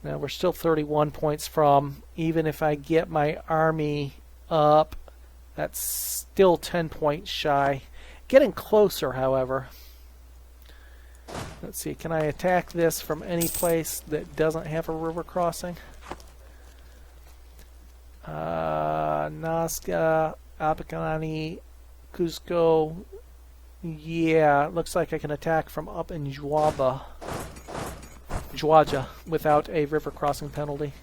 Now we're still 31 points from, even if I get my army up, that's still 10 points shy. Getting closer, however. Let's see, can I attack this from any place that doesn't have a river crossing? Nazca, Apacanani, Cusco. Yeah, it looks like I can attack from up in Juaja without a river crossing penalty.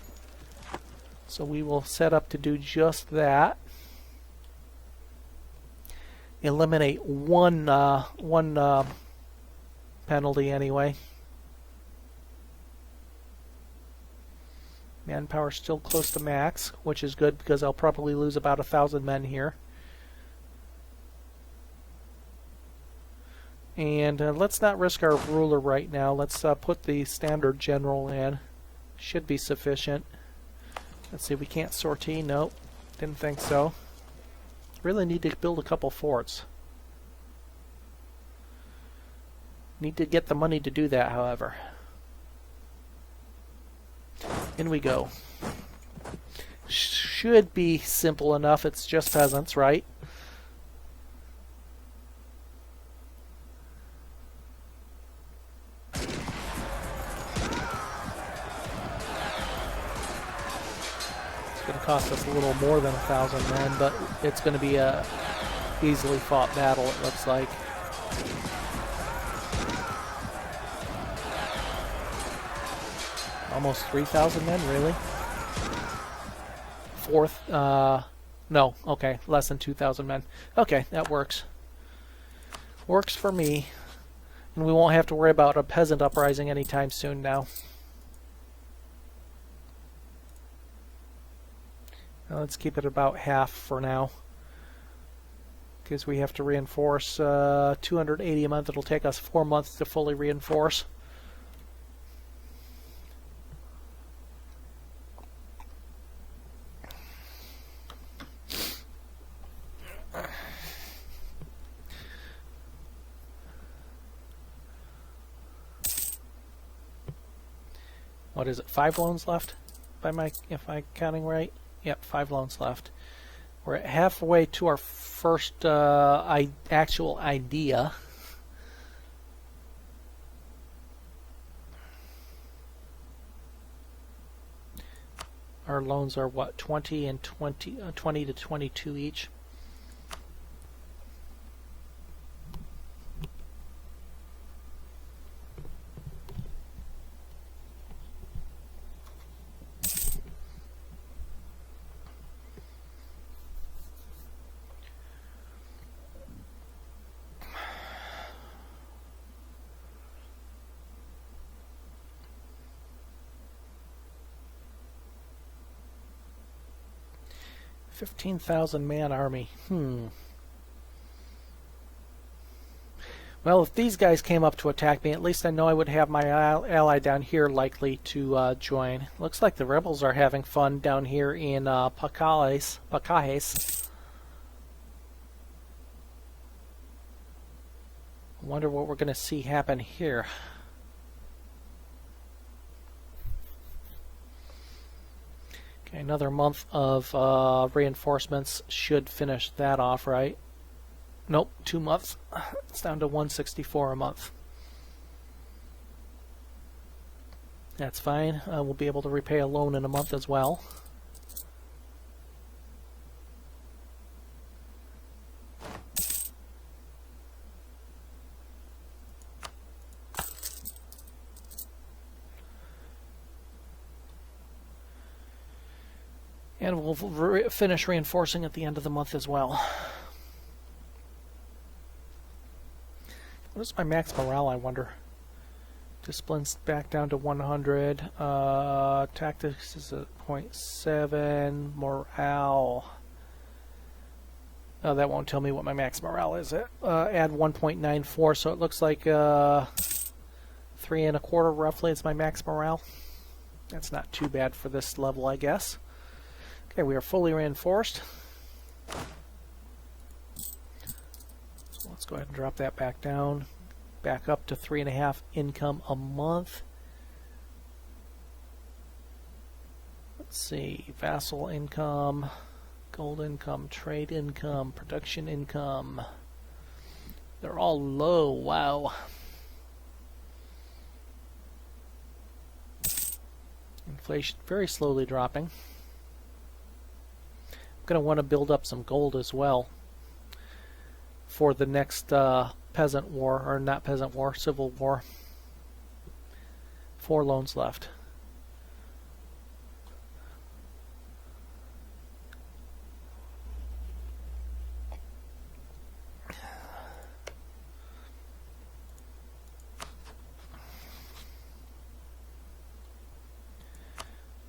So we will set up to do just that. Eliminate one penalty anyway. Manpower still close to max, which is good because I'll probably lose about 1,000 men here. And let's not risk our ruler right now. Let's put the standard general in. Should be sufficient. Let's see, we can't sortie. Nope, didn't think so. Really need to build a couple forts. Need to get the money to do that, however. In we go. Should be simple enough. It's just peasants, right? Cost us a little more than 1,000 men, but it's going to be a easily fought battle, it looks like. Almost 3,000 men, really? No, okay, less than 2,000 men. Okay, that works. Works for me. And we won't have to worry about a peasant uprising anytime soon now. Let's keep it about half for now, because we have to reinforce 280 a month. It'll take us 4 months to fully reinforce. What is it? 5 loans left, if I'm counting right. Yep, 5 loans left. We're at halfway to our first actual idea. Our loans are what, 20 and 20 to 22 each. $15,000-man army. Well, if these guys came up to attack me, at least I know I would have my ally down here likely to join. Looks like the rebels are having fun down here in Pacajes. I wonder what we're going to see happen here. Okay, another month of reinforcements should finish that off, right? Nope, 2 months. It's down to 164 a month. That's fine. We'll be able to repay a loan in a month as well. And we'll finish reinforcing at the end of the month as well. What is my max morale, I wonder? Discipline's back down to 100. Tactics is at 0.7. Morale. Oh, that won't tell me what my max morale is. Add 1.94, so it looks like 3 1/4 roughly is my max morale. That's not too bad for this level, I guess. Okay, we are fully reinforced. So let's go ahead and drop that back down. Back up to 3.5 income a month. Let's see, vassal income, gold income, trade income, production income. They're all low, wow. Inflation very slowly dropping. I'm going to want to build up some gold as well for the next peasant war, or not peasant war, civil war. 4 loans left.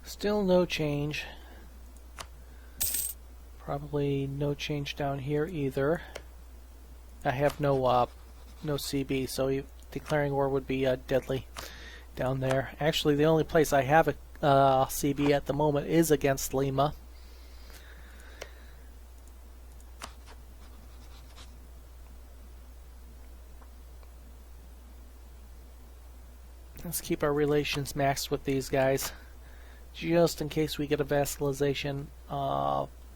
Still no change. Probably no change down here either. I have no CB, so declaring war would be deadly down there. Actually, the only place I have a CB at the moment is against Lima. Let's keep our relations maxed with these guys, just in case we get a vassalization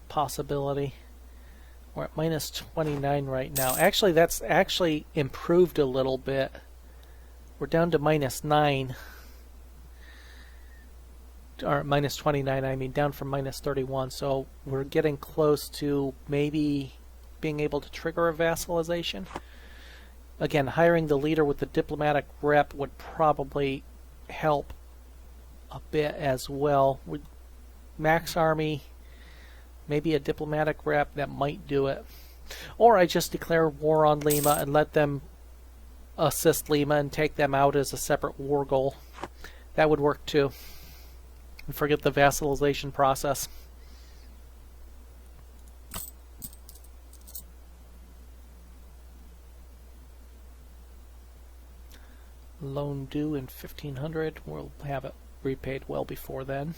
possibility. We're at minus 29 right now. Actually, that's actually improved a little bit. We're down to minus 9. Or minus 29, I mean, down from minus 31. So we're getting close to maybe being able to trigger a vassalization. Again, hiring the leader with the diplomatic rep would probably help a bit as well. Max army, maybe a diplomatic rep, that might do it. Or I just declare war on Lima and let them assist Lima and take them out as a separate war goal. That would work too. And forget the vassalization process. Loan due in 1500. We'll have it repaid well before then.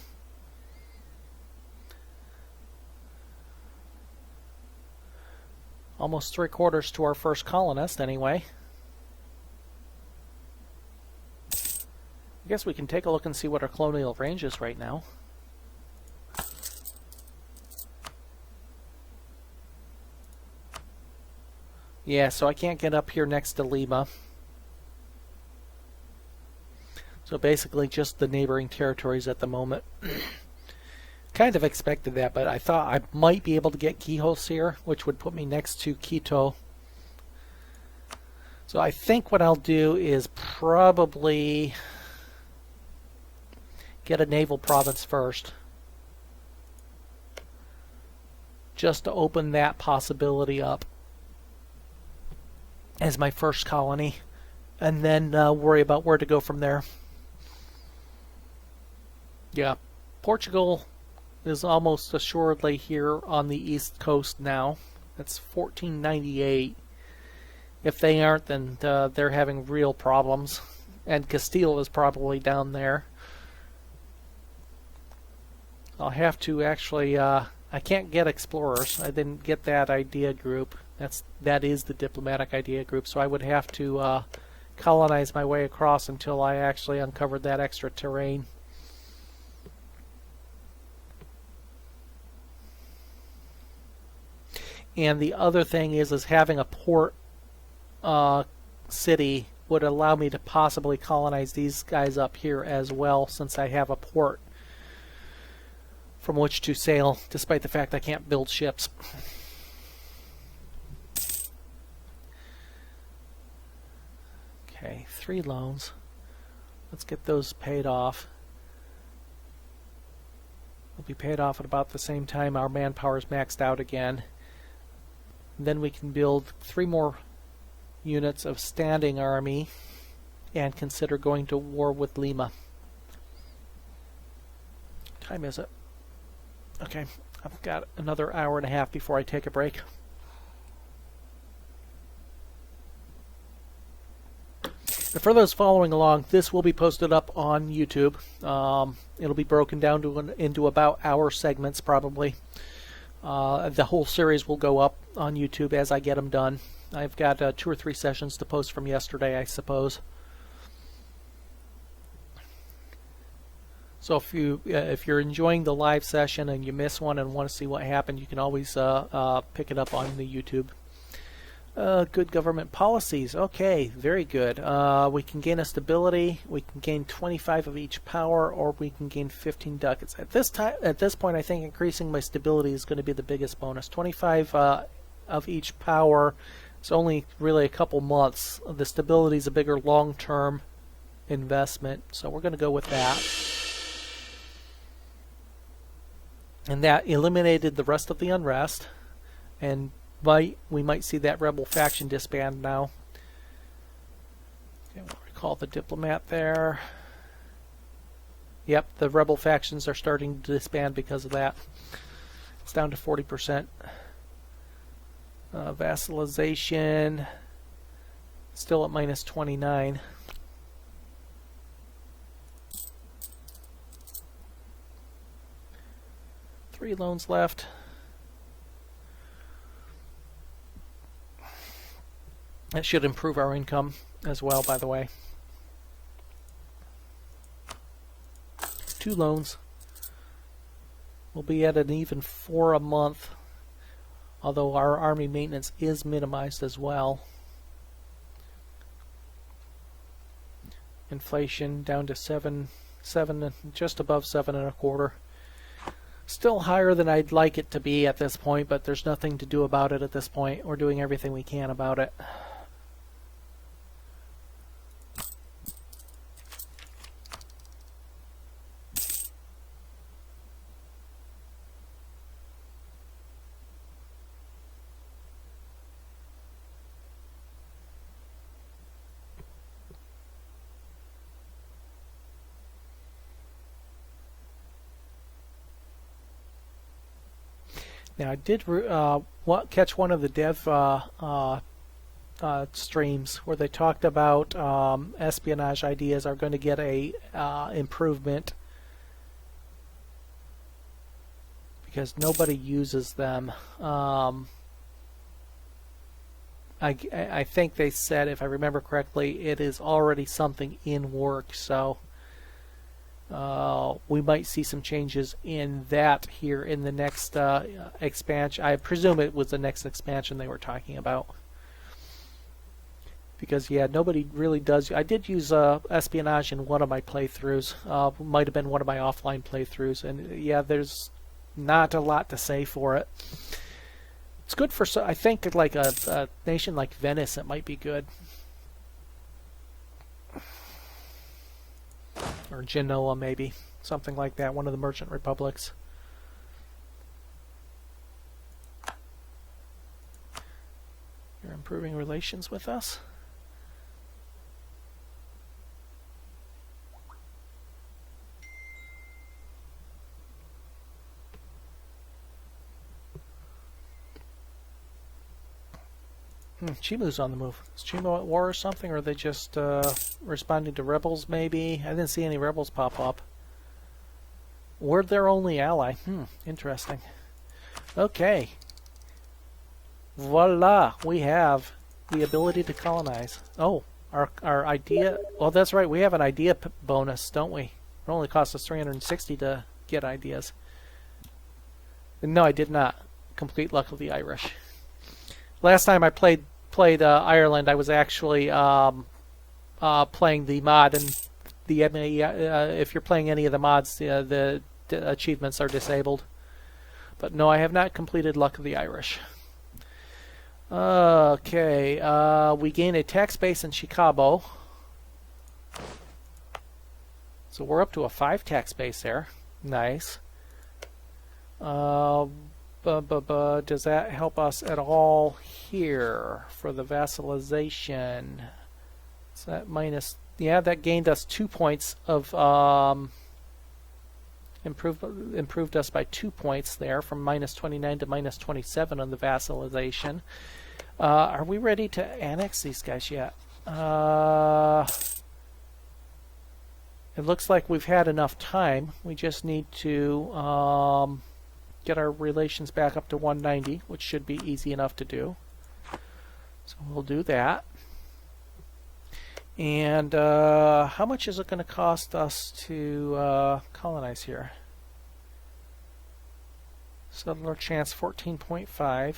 Almost 3/4 to our first colonist anyway. I guess we can take a look and see what our colonial range is right now. Yeah, so I can't get up here next to Lima. So basically just the neighboring territories at the moment. Kind of expected that, but I thought I might be able to get Quijos here, which would put me next to Quito. So I think what I'll do is probably get a naval province first, just to open that possibility up as my first colony, and then worry about where to go from there. Yeah, Portugal is almost assuredly here on the east coast now. That's 1498. If they aren't, then they're having real problems. And Castile is probably down there. I'll have to actually, I can't get explorers. I didn't get that idea group. That is the diplomatic idea group, so I would have to colonize my way across until I actually uncovered that extra terrain. And the other thing is having a port city would allow me to possibly colonize these guys up here as well, since I have a port from which to sail, despite the fact I can't build ships. Okay, 3 loans. Let's get those paid off. They'll be paid off at about the same time our manpower is maxed out again. Then we can build 3 more units of standing army and consider going to war with Lima. What time is it? Okay, I've got another hour and a half before I take a break. And for those following along, this will be posted up on YouTube. It'll be broken down into about hour segments probably. The whole series will go up on YouTube as I get them done. I've got 2 or 3 sessions to post from yesterday, I suppose. So if you're enjoying the live session and you miss one and want to see what happened, you can always pick it up on the YouTube. Good government policies. Okay, very good. We can gain a stability. We can gain 25 of each power, or we can gain 15 ducats. At this point, I think increasing my stability is going to be the biggest bonus. 25 of each power. It's only really a couple months. The stability is a bigger long-term investment, so we're going to go with that. And that eliminated the rest of the unrest, and we might see that rebel faction disband now. Okay, we'll recall the diplomat there. Yep, the rebel factions are starting to disband because of that. It's down to 40%. Vassalization still at minus 29. Three loans left. That should improve our income as well, by the way. 2 loans. We'll be at an even 4 a month, although our army maintenance is minimized as well. Inflation down to 7, just above 7.25. Still higher than I'd like it to be at this point, but there's nothing to do about it at this point. We're doing everything we can about it. Now I did catch one of the dev streams where they talked about espionage ideas are going to get a improvement because nobody uses them. I think they said, if I remember correctly, it is already something in work, so we might see some changes in that here in the next expansion. I presume it was the next expansion they were talking about. Because, yeah, nobody really does. I did use espionage in one of my playthroughs. Might have been one of my offline playthroughs. And, yeah, there's not a lot to say for it. It's good for, I think, like a nation like Venice, it might be good. Or Genoa, maybe. Something like that. One of the merchant republics. You're improving relations with us? Chimu's on the move. Is Chimu at war or something, or are they just responding to rebels, maybe? I didn't see any rebels pop up. We're their only ally. Interesting. Okay. Voila! We have the ability to colonize. Oh, our idea... Well, that's right. We have an idea bonus, don't we? It only costs us 360 to get ideas. No, I did not. Complete luck of the Irish. Last time I played Ireland, I was actually playing the mod, and the if you're playing any of the mods, the achievements are disabled. But no, I have not completed Luck of the Irish. Okay, we gain a tax base in Chicago, so we're up to a 5 tax base there. Nice. Does that help us at all here for the vassalization? Is that minus? Yeah, that gained us 2 points of improved us by 2 points there, from minus 29 to minus 27 on the vassalization. Are we ready to annex these guys yet? It looks like we've had enough time. We just need to get our relations back up to 190, which should be easy enough to do. So we'll do that. And how much is it going to cost us to colonize here? Settler chance 14.5.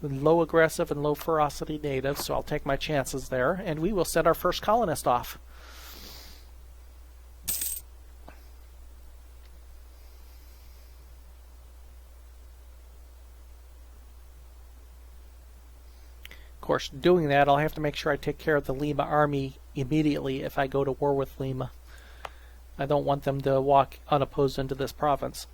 With low aggressive and low ferocity natives, so I'll take my chances there. And we will set our first colonist off. Of course, doing that, I'll have to make sure I take care of the Lima army immediately if I go to war with Lima. I don't want them to walk unopposed into this province.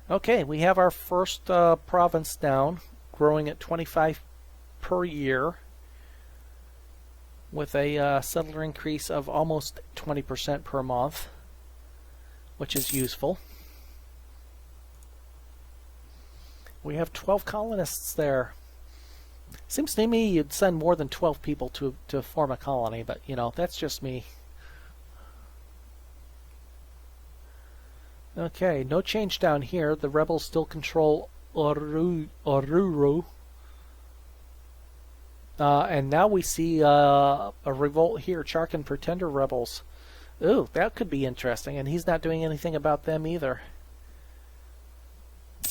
Okay, we have our first province down, growing at 25 per year, with a settler increase of almost 20% per month, which is useful. We have 12 colonists there. Seems to me you'd send more than 12 people to form a colony, but you know, that's just me. Okay, no change down here. The rebels still control Oruro. And now we see a revolt here, Charkan Pretender rebels. Ooh, that could be interesting, and he's not doing anything about them either.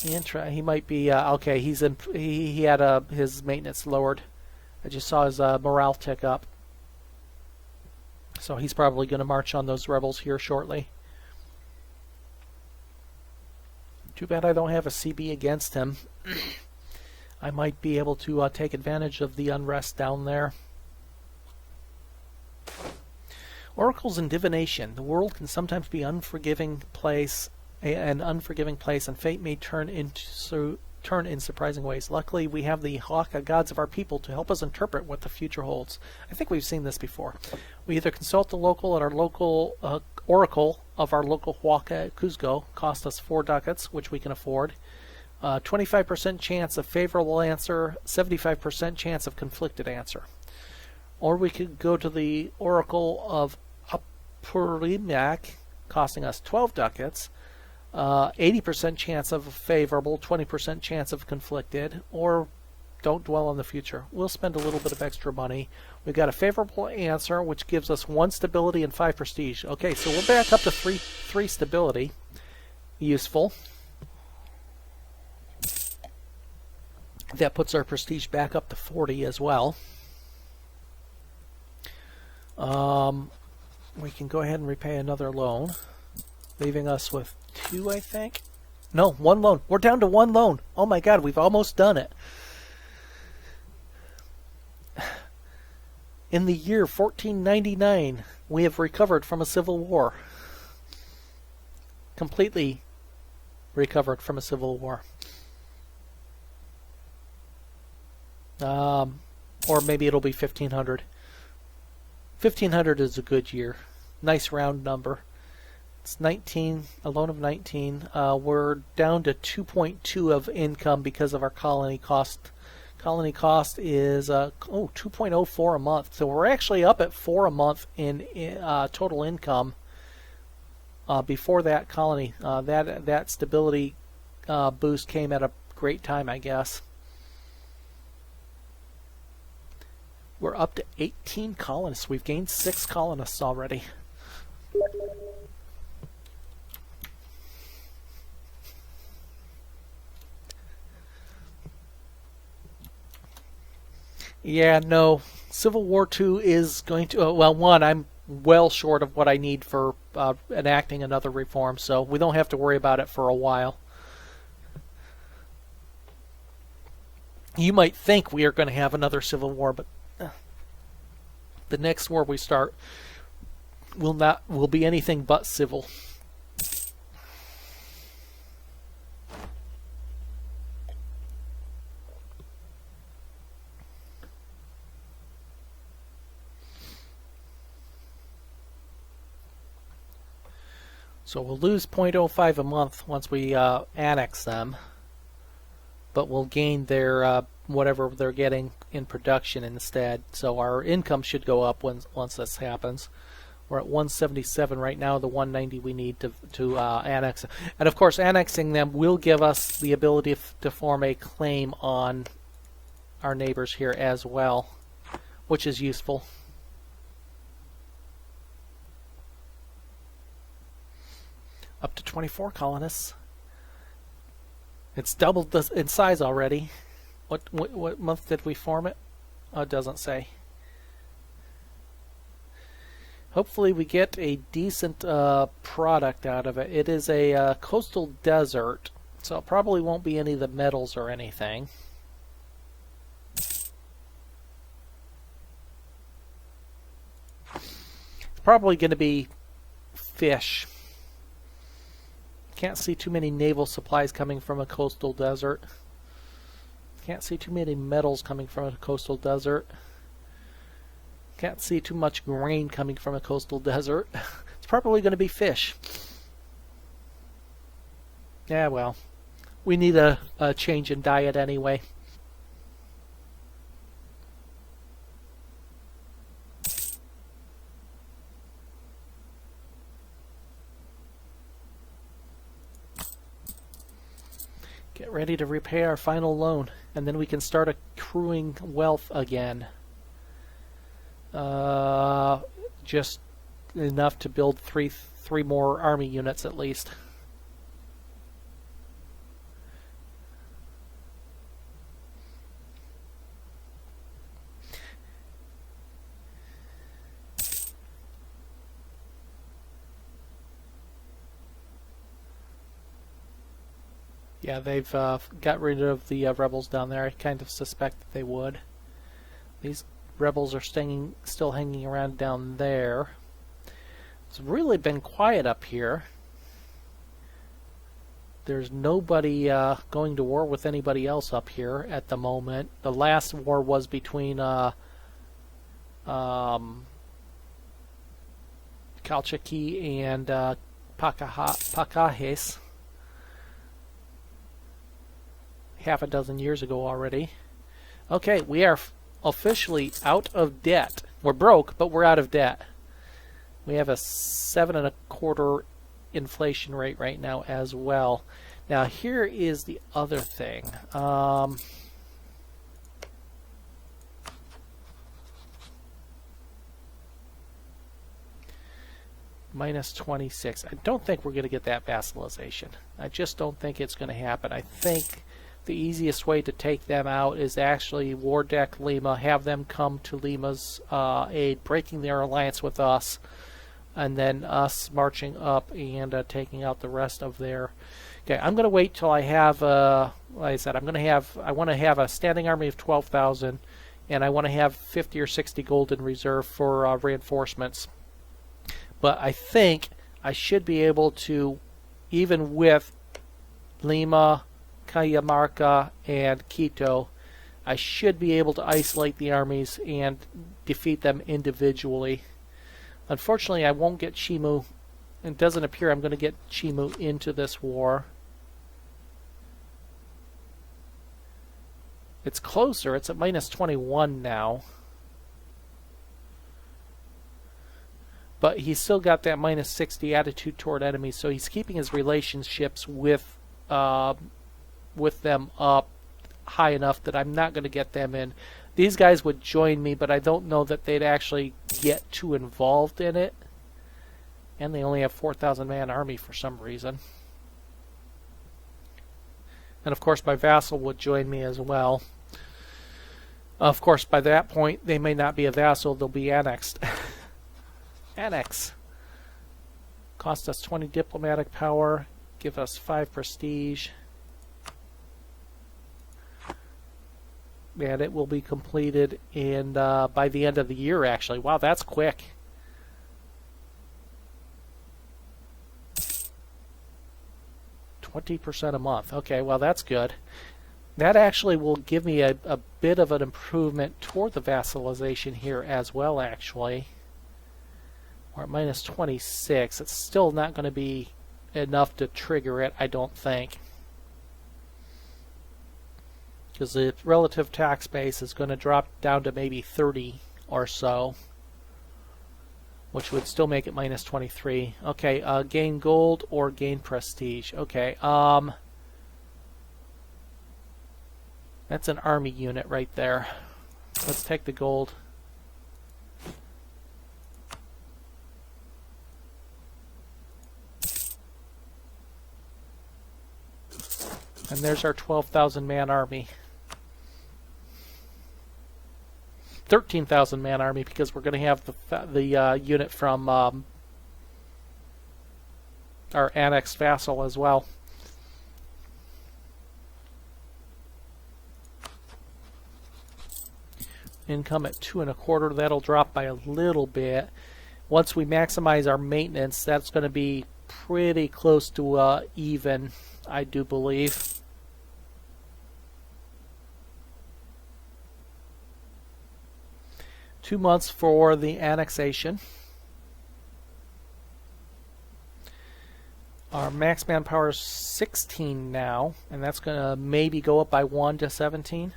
He might be okay. He had his maintenance lowered. I just saw his morale tick up, so he's probably going to march on those rebels here shortly. Too bad I don't have a CB against him. I might be able to take advantage of the unrest down there. Oracles and divination. The world can sometimes be an unforgiving place, and fate may turn in surprising ways. Luckily, we have the Haka gods of our people to help us interpret what the future holds. I think we've seen this before. We either consult the local at our local oracle of our local Huaca at Cuzco, cost us 4 ducats, which we can afford. 25% chance of favorable answer, 75% chance of conflicted answer. Or we could go to the oracle of Apurimac, costing us 12 ducats. 80% chance of favorable, 20% chance of conflicted, or don't dwell on the future. We'll spend a little bit of extra money. We've got a favorable answer, which gives us 1 stability and 5 prestige. Okay, so we're back up to 3 stability. Useful. That puts our prestige back up to 40 as well. We can go ahead and repay another loan, leaving us with 2, I think. No, 1 loan. We're down to 1 loan. Oh my god, we've almost done it. In the year 1499, we have recovered from a civil war. Completely recovered from a civil war. Or maybe it'll be 1500. 1500 is a good year. Nice round number. It's 19, a loan of 19. We're down to 2.2 of income because of our colony cost. Colony cost is 2.04 a month. So we're actually up at 4 a month in total income. Before that colony, that stability boost came at a great time, I guess. We're up to 18 colonists. We've gained 6 colonists already. Yeah, no. Civil War II is going to... well, one, I'm well short of what I need for enacting another reform, so we don't have to worry about it for a while. You might think we are going to have another civil war, but the next war we start will be anything but civil. So we'll lose 0.05 a month once we annex them, but we'll gain their whatever they're getting in production instead. So our income should go up once this happens. We're at 177 right now, the 190 we need to annex. And of course, annexing them will give us the ability to form a claim on our neighbors here as well. which is useful. Up to 24 colonists. It's doubled in size already. What month did we form it? It doesn't say. Hopefully we get a decent product out of it. It is a coastal desert, so it probably won't be any of the metals or anything. It's probably going to be fish. Can't see too many naval supplies coming from a coastal desert. Can't see too many metals coming from a coastal desert. Can't see too much grain coming from a coastal desert. It's probably going to be fish. Yeah, well, we need a change in diet anyway. Get ready to repay our final loan, and then we can start accruing wealth again. Just enough to build three more army units at least. Yeah, they've got rid of the rebels down there. I kind of suspect that they would. These rebels are still hanging around down there. It's really been quiet up here. There's nobody going to war with anybody else up here at the moment. The last war was between Calchaquí and Pacajes. Half a dozen years ago already. Okay, we are officially out of debt. We're broke, but we're out of debt. We have a 7.25% inflation rate right now as well. Now here is the other thing. Minus 26. I don't think we're going to get that vassalization. I just don't think it's going to happen. I think the easiest way to take them out is actually war deck Lima, have them come to Lima's aid, breaking their alliance with us, and then us marching up and taking out the rest of their... Okay, I'm going to wait till I have, like I said, I want to have a standing army of 12,000, and I want to have 50 or 60 gold in reserve for reinforcements. But I think I should be able to, even with Lima, Cajamarca, and Quito, I should be able to isolate the armies and defeat them individually. Unfortunately, I won't get Chimu. It doesn't appear I'm going to get Chimu into this war. It's closer. It's at minus 21 now. But he's still got that minus 60 attitude toward enemies, so he's keeping his relationships with them up high enough that I'm not going to get them in. These guys would join me, but I don't know that they'd actually get too involved in it. And they only have 4,000 man army for some reason. And of course my vassal would join me as well. Of course by that point they may not be a vassal, they'll be annexed. Annex. Cost us 20 diplomatic power, give us 5 prestige. And it will be completed in by the end of the year, actually. Wow, that's quick. $20 a month. Okay, well, that's good. That actually will give me a bit of an improvement toward the vassalization here as well, actually. We're at minus 26. It's still not going to be enough to trigger it, I don't think. Because the relative tax base is going to drop down to maybe 30 or so, which would still make it minus 23. Okay, gain gold or gain prestige. Okay, that's an army unit right there. Let's take the gold. And there's our 12,000 man army. 13,000 man army, because we're going to have the unit from our annexed vassal as well. Income at 2 1/4. That'll drop by a little bit. Once we maximize our maintenance, that's going to be pretty close to even, I do believe. Two months for the annexation. Our max manpower is 16 now, and that's going to maybe go up by 1 to 17.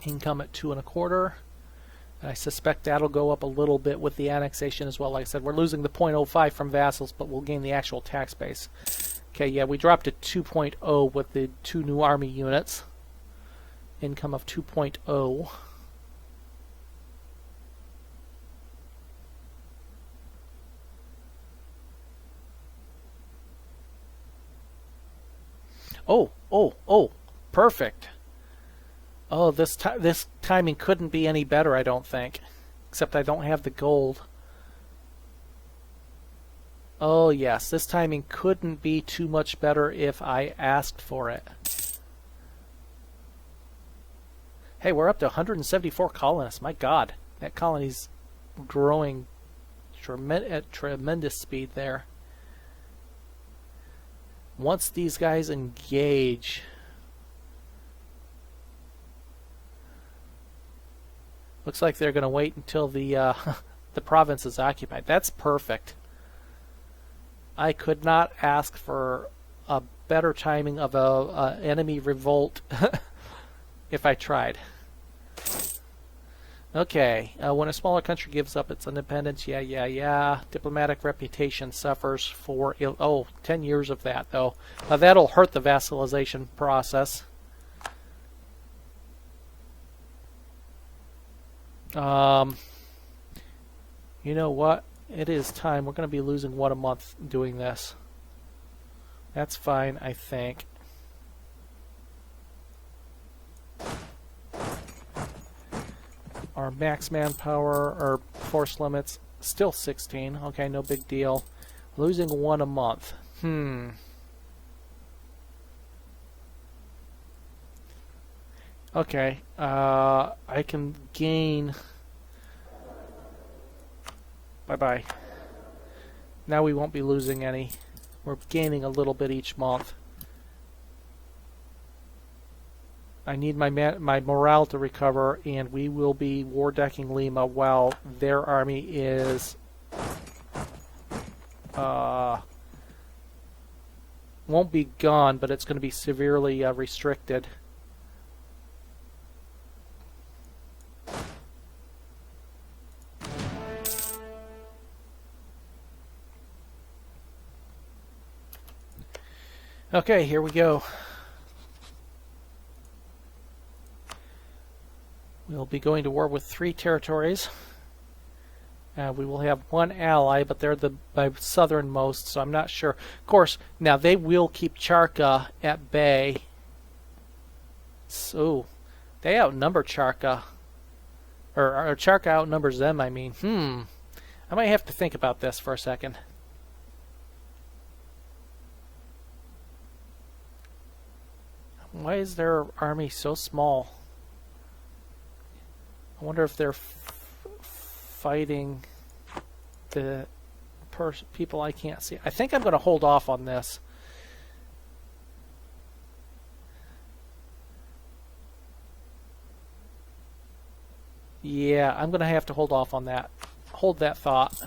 Income at 2 1/4. And I suspect that'll go up a little bit with the annexation as well. Like I said, we're losing the 0.05 from vassals, but we'll gain the actual tax base. Okay, yeah, we dropped to 2.0 with the 2 new army units. Income of 2.0. Oh, perfect. Oh, this timing couldn't be any better, I don't think. Except I don't have the gold. Oh yes, this timing couldn't be too much better if I asked for it. Hey, we're up to 174 colonists. My God, that colony's growing at tremendous speed there. Once these guys engage, looks like they're going to wait until the the province is occupied. That's perfect. I could not ask for a better timing of a enemy revolt if I tried. Okay, when a smaller country gives up its independence, yeah. Diplomatic reputation suffers for 10 years of that, though. That'll hurt the vassalization process. You know what? It is time. We're going to be losing 1 a month doing this. That's fine, I think. Our max manpower or force limits still 16. Okay, no big deal. Losing 1 a month. Okay, I can gain. Bye-bye. Now we won't be losing any. We're gaining a little bit each month. I need my morale to recover, and we will be war decking Lima while their army is won't be gone, but it's going to be severely restricted. Okay, here we go. We'll be going to war with 3 territories. We will have 1 ally, but they're my southernmost, so I'm not sure. Of course, now they will keep Charka at bay. So, they outnumber Charka. Or Charka outnumbers them, I mean. I might have to think about this for a second. Why is their army so small? I wonder if they're fighting the people I can't see. I think I'm going to hold off on this. Yeah, I'm going to have to hold off on that. Hold that thought.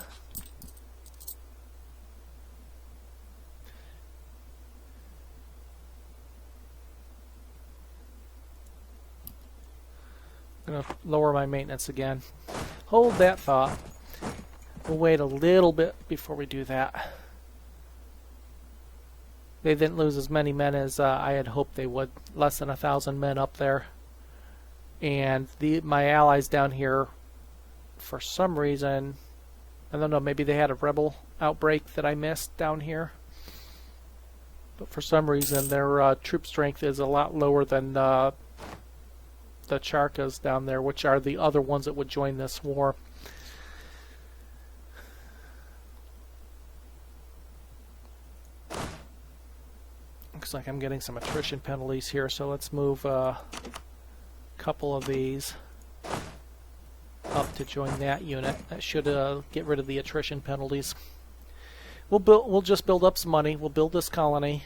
I'm going to lower my maintenance again. Hold that thought. We'll wait a little bit before we do that. They didn't lose as many men as I had hoped they would. Less than 1,000 men up there. And my allies down here, for some reason, I don't know, maybe they had a rebel outbreak that I missed down here. But for some reason, their troop strength is a lot lower than the Charkas down there, which are the other ones that would join this war. Looks like I'm getting some attrition penalties here, so let's move a couple of these up to join that unit. That should get rid of the attrition penalties. We'll just build up some money. We'll build this colony.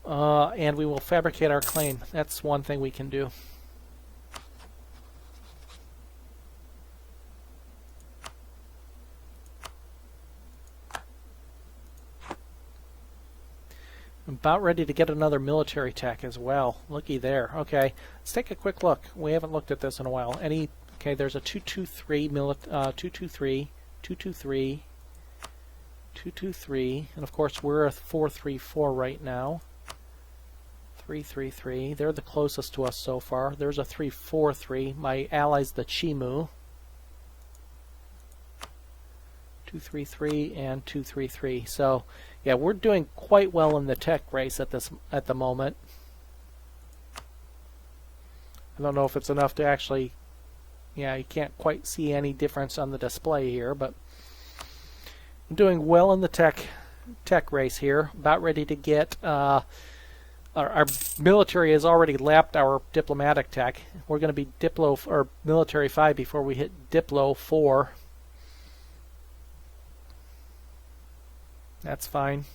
And we will fabricate our claim. That's one thing we can do. I'm about ready to get another military tech as well. Looky there. Okay, let's take a quick look. We haven't looked at this in a while. Okay, there's a 223, 223, 223, 223, and of course we're a 434 right now. 333. They're the closest to us so far. There's a 343. My ally's the Chimu. 233 and 233. So yeah, we're doing quite well in the tech race at the moment. I don't know if it's enough to actually, yeah, you can't quite see any difference on the display here, but I'm doing well in the tech race here. About ready to get our military has already lapped our diplomatic tech. We're going to be Diplo or military 5 before we hit Diplo 4. That's fine.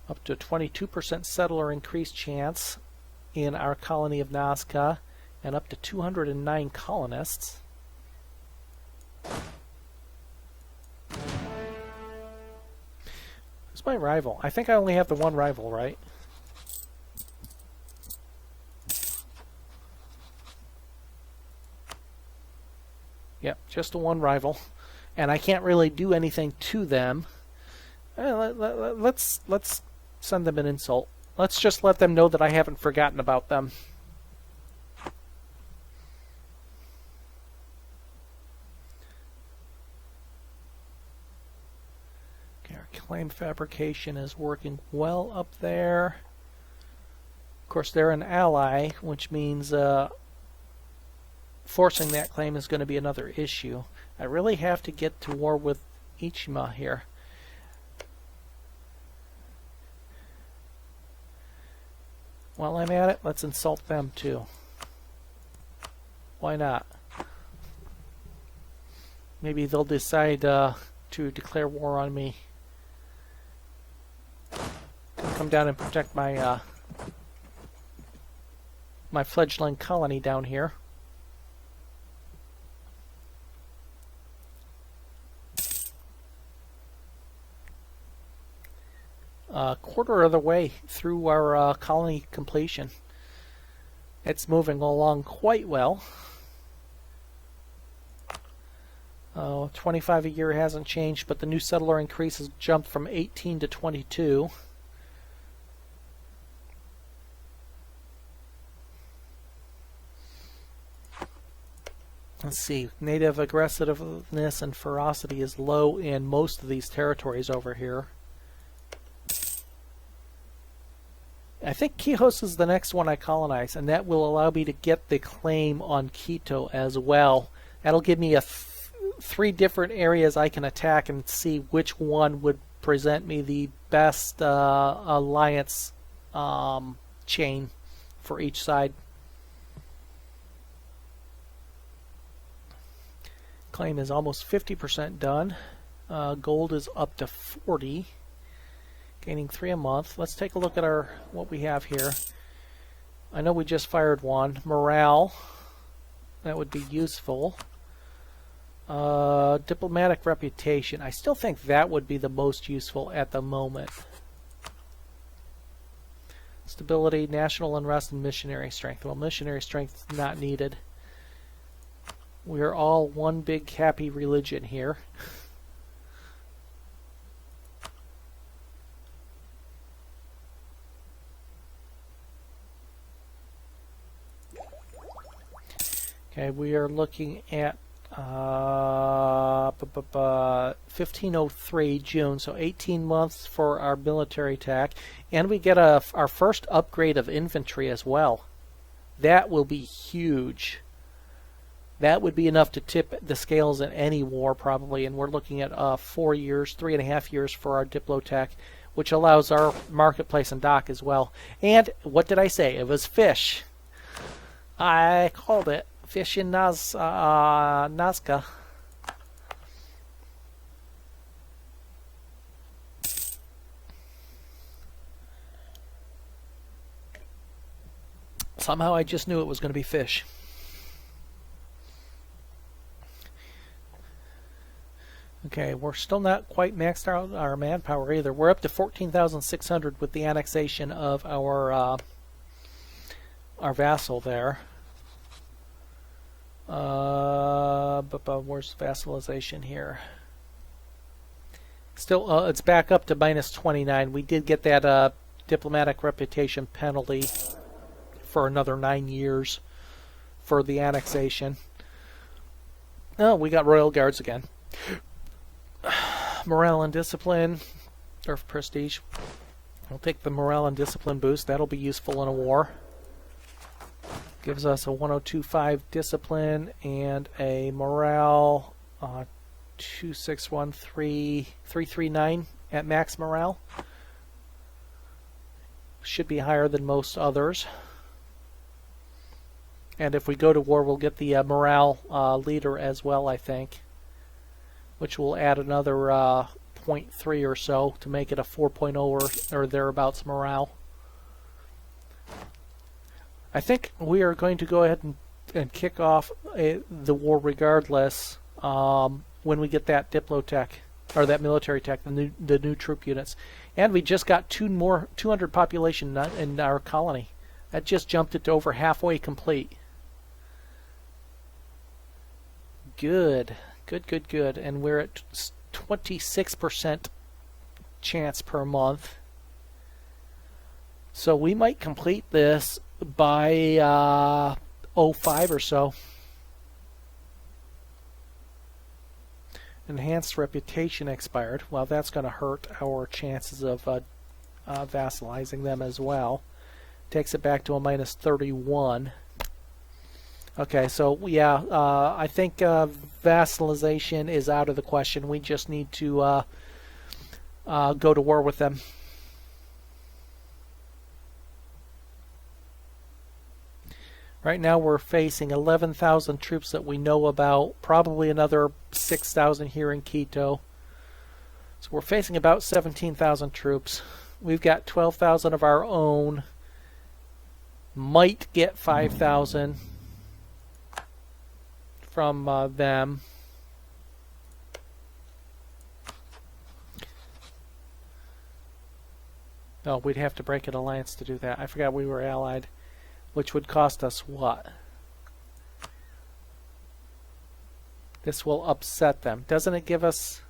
Up to a 22% settler increased chance in our colony of Nazca, and up to 209 colonists. Who's my rival? I think I only have the one rival, right? Yep, just the one rival. And I can't really do anything to them. Let's send them an insult. Let's just let them know that I haven't forgotten about them. Okay, our claim fabrication is working well up there. Of course, they're an ally, which means forcing that claim is going to be another issue. I really have to get to war with Ichima here. While I'm at it, let's insult them too. Why not? Maybe they'll decide to declare war on me. Come down and protect my my fledgling colony down here. Quarter of the way through our colony completion. It's moving along quite well. 25 a year hasn't changed, but the new settler increase has jumped from 18 to 22. Let's see, native aggressiveness and ferocity is low in most of these territories over here. I think Quijos is the next one I colonize, and that will allow me to get the claim on Quito as well. That'll give me 3 different areas I can attack and see which one would present me the best alliance chain for each side. Claim is almost 50% done. Gold is up to 40. Gaining 3 a month. Let's take a look at what we have here. I know we just fired one. Morale. That would be useful. Diplomatic reputation. I still think that would be the most useful at the moment. Stability, national unrest, and missionary strength. Well, missionary strength is not needed. We're all one big happy religion here. Okay, we are looking at 1503 June, so 18 months for our military attack, and we get our first upgrade of infantry as well. That will be huge. That would be enough to tip the scales in any war probably, and we're looking at 4 years, 3.5 years for our Diplotech, which allows our marketplace and dock as well. And what did I say? It was fish. I called it. Fish in Nazca. Somehow I just knew it was going to be fish. Okay, we're still not quite maxed out our manpower either. We're up to 14,600 with the annexation of our vassal there. But where's vassalization here? Still, it's back up to minus 29. We did get that diplomatic reputation penalty for another 9 years for the annexation. Oh, we got royal guards again. Morale and discipline, or prestige. We'll take the morale and discipline boost. That'll be useful in a war. Gives us a 1025 discipline and a morale 339 at max morale. Should be higher than most others. And if we go to war, we'll get the morale leader as well, I think, which will add another 0.3 or so to make it a 4.0 or thereabouts morale. I think we are going to go ahead and kick off the war regardless when we get that Diplotech, or that military tech, the new troop units. And we just got 200 population in our colony. That just jumped it to over halfway complete. Good. Good. And we're at 26% chance per month. So we might complete this by 05 or so. Enhanced reputation expired. Well, that's going to hurt our chances of vassalizing them as well. Takes it back to a minus 31. Okay, so yeah, I think vassalization is out of the question. We just need to go to war with them. Right now we're facing 11,000 troops that we know about, probably another 6,000 here in Quito. So we're facing about 17,000 troops. We've got 12,000 of our own. Might get 5,000 from them. No, we'd have to break an alliance to do that. I forgot we were allied. Which would cost us what? This will upset them. Doesn't it give us...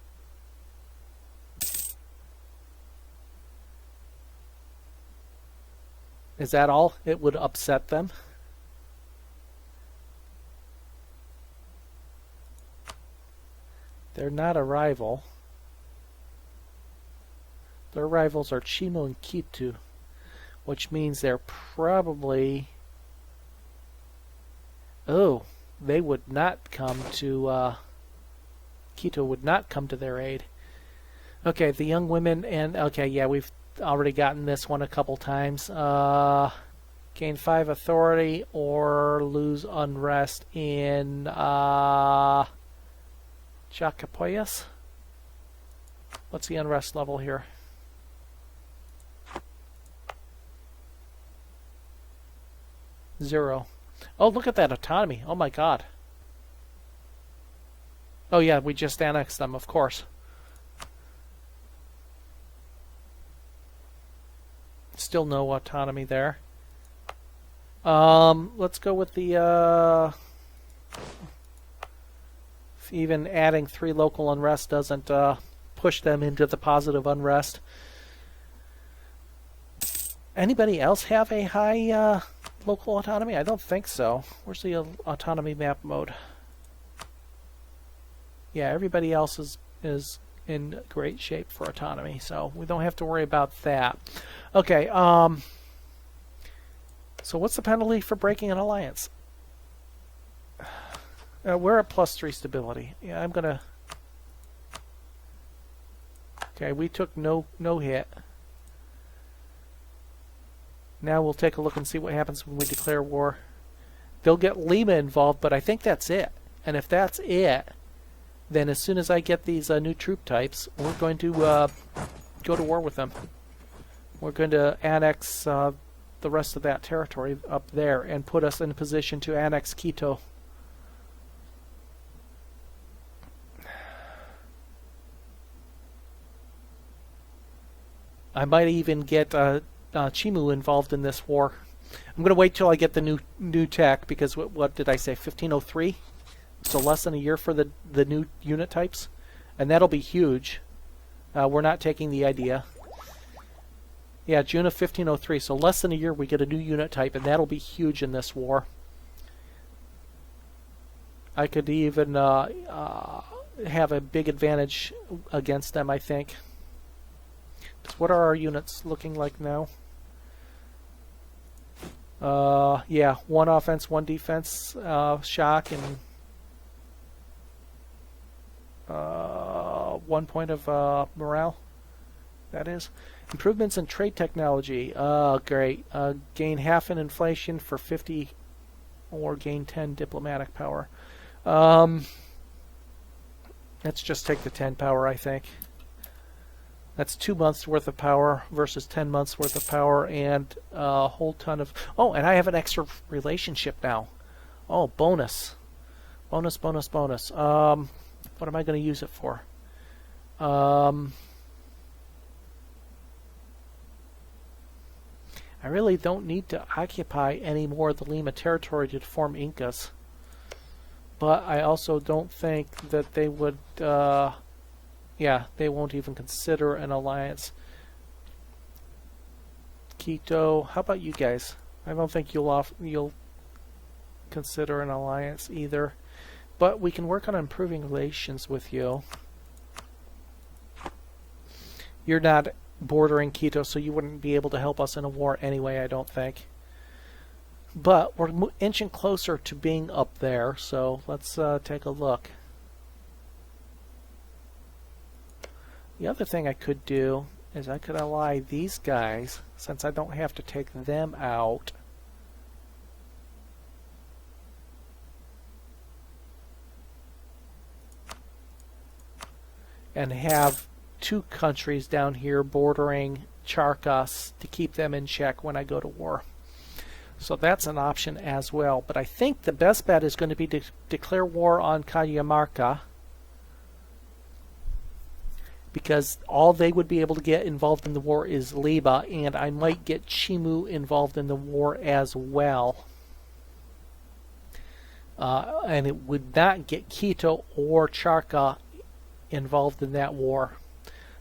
Is that all? It would upset them? They're not a rival. Their rivals are Chimo and Quito, which means they're probably... Oh, they would not come to... Quito would not come to their aid. Okay, the young women and... Okay, yeah, we've already gotten this one a couple times. Gain 5 authority or lose unrest in... Chacapoyas? What's the unrest level here? 0. Oh, look at that autonomy. Oh my god. Oh yeah, we just annexed them, of course. Still no autonomy there. Let's go with the even adding 3 local unrest doesn't push them into the positive unrest. Anybody else have a high local autonomy? I don't think so. Where's the autonomy map mode? Yeah, everybody else is in great shape for autonomy, so we don't have to worry about that. Okay, so what's the penalty for breaking an alliance? We're at +3 stability. Yeah, I'm gonna... Okay, we took no hit. Now we'll take a look and see what happens when we declare war. They'll get Lima involved, but I think that's it. And if that's it, then as soon as I get these new troop types, we're going to go to war with them. We're going to annex the rest of that territory up there and put us in a position to annex Quito. I might even get Chimu involved in this war. I'm going to wait till I get the new tech, because what did I say, 1503? So less than a year for the new unit types, and that'll be huge. We're not taking the idea. Yeah, June of 1503, so less than a year we get a new unit type, and that'll be huge in this war. I could even have a big advantage against them, I think. What are our units looking like now? Yeah, 1 offense, 1 defense, shock, and 1 point of morale. That is. Improvements in trade technology. Great. Gain half in inflation for 50, or gain 10 diplomatic power. Let's just take the 10 power, I think. That's 2 months worth of power versus 10 months worth of power, and a whole ton of... Oh, and I have an extra relationship now. Oh, bonus. Bonus, bonus, bonus. What am I going to use it for? I really don't need to occupy any more of the Lima territory to form Incas. But I also don't think that they would... yeah, they won't even consider an alliance. Quito, how about you guys? I don't think you'll consider an alliance either. But we can work on improving relations with you. You're not bordering Quito, so you wouldn't be able to help us in a war anyway, I don't think. But we're inching closer to being up there, so let's take a look. The other thing I could do is I could ally these guys, since I don't have to take them out. And have 2 countries down here bordering Charcas to keep them in check when I go to war. So that's an option as well. But I think the best bet is going to be to declare war on Cajamarca, because all they would be able to get involved in the war is Lima, and I might get Chimu involved in the war as well. And it would not get Quito or Charca involved in that war.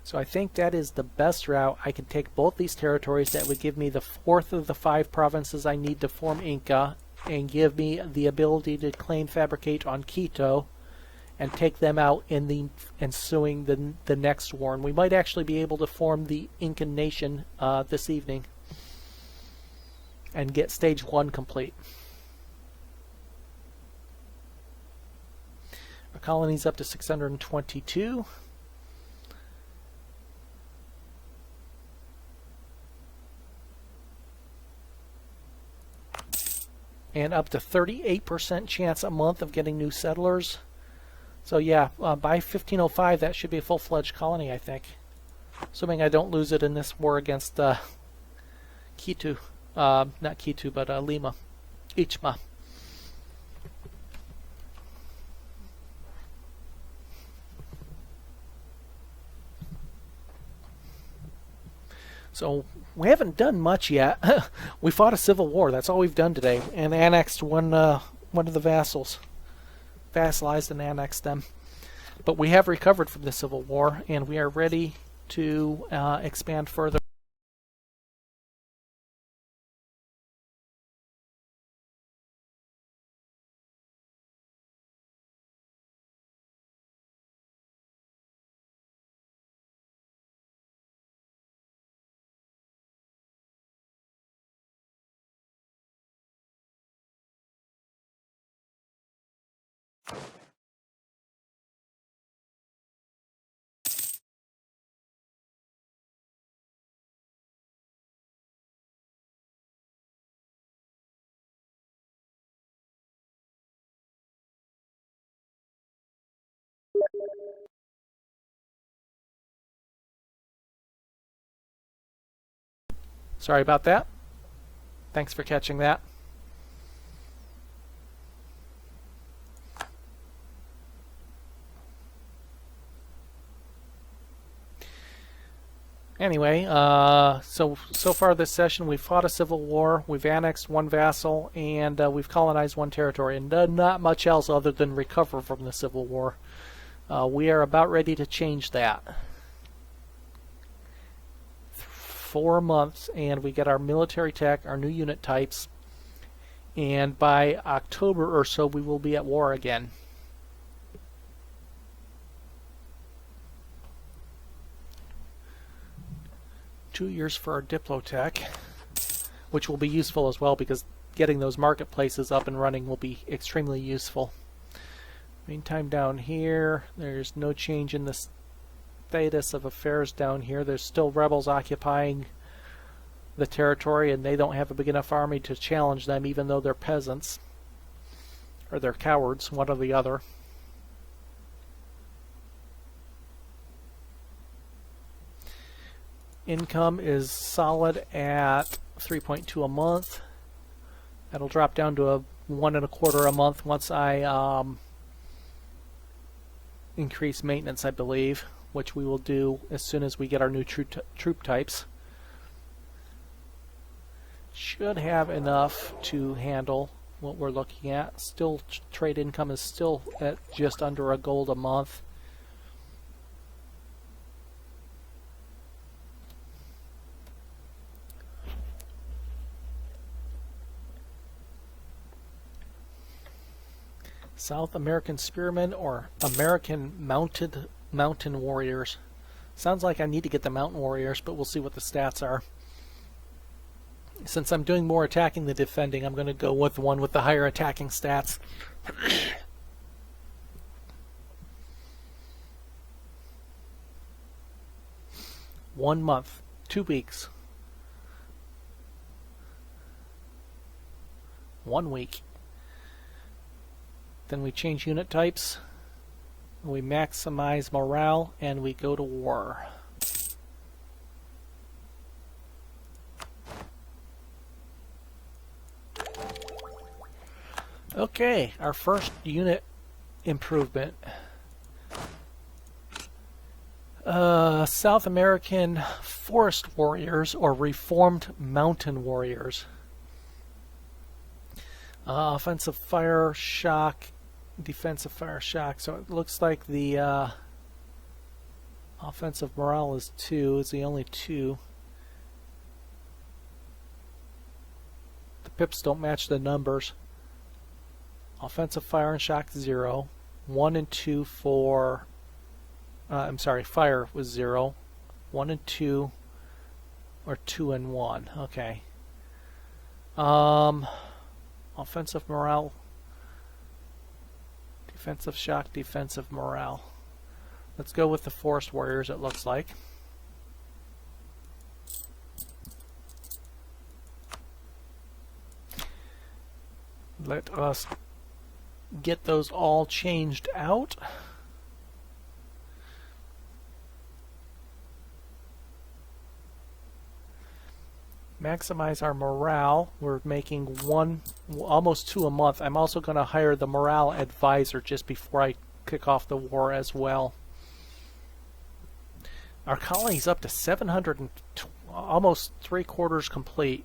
So I think that is the best route. I can take both these territories. That would give me the 4th of the 5 provinces I need to form Inca, and give me the ability to claim fabricate on Quito, and take them out in the ensuing the next war. And we might actually be able to form the Incan nation this evening and get stage 1 complete. Our colony's up to 622. And up to 38% chance a month of getting new settlers. So yeah, by 1505 that should be a full-fledged colony, I think. Assuming I don't lose it in this war against Quito. Not Quito, but Lima. Ichma. So we haven't done much yet. We fought a civil war. That's all we've done today, and annexed one of the vassals. Vassalized and annexed them. But we have recovered from the civil war, and we are ready to expand further. Sorry about that. Thanks for catching that. Anyway, so far this session we've fought a civil war, we've annexed one vassal, and we've colonized one territory, and done not much else other than recover from the civil war. We are about ready to change that. 4 months, and we get our military tech, our new unit types, and by October or so we will be at war again. Two years for our Diplotech, which will be useful as well because getting those marketplaces up and running will be extremely useful. Meantime, down here, there's no change in the status of affairs down here. There's still rebels occupying the territory, and they don't have a big enough army to challenge them, even though they're peasants. Or they're cowards, one or the other. Income is solid at 3.2 a month. That'll drop down to a 1.25 a month once I increase maintenance, I believe, which we will do as soon as we get our new troop types. Should have enough to handle what we're looking at. Still, trade income is still at just under a gold a month. South American Spearmen or American Mountain Warriors. Sounds like I need to get the Mountain Warriors, but we'll see what the stats are. Since I'm doing more attacking than defending, I'm going to go with one with the higher attacking stats. 1 month, 2 weeks, 1 week. Then we change unit types, we maximize morale, and we go to war. Okay, our first unit improvement. South American Forest Warriors or Reformed Mountain Warriors. Offensive fire shock, defensive fire shock. So it looks like the offensive morale is 2. It's the only 2. The pips don't match the numbers. Offensive fire and shock 0. 1 and 2 for I'm sorry, fire was 0. 1 and 2 or 2 and 1. Okay. Offensive morale, defensive shock, defensive morale. Let's go with the Forest Warriors, it looks like. Let us get those all changed out. Maximize our morale. We're making almost 2 a month. I'm also going to hire the morale advisor just before I kick off the war as well. Our colony's up to 700 and almost 3/4 complete.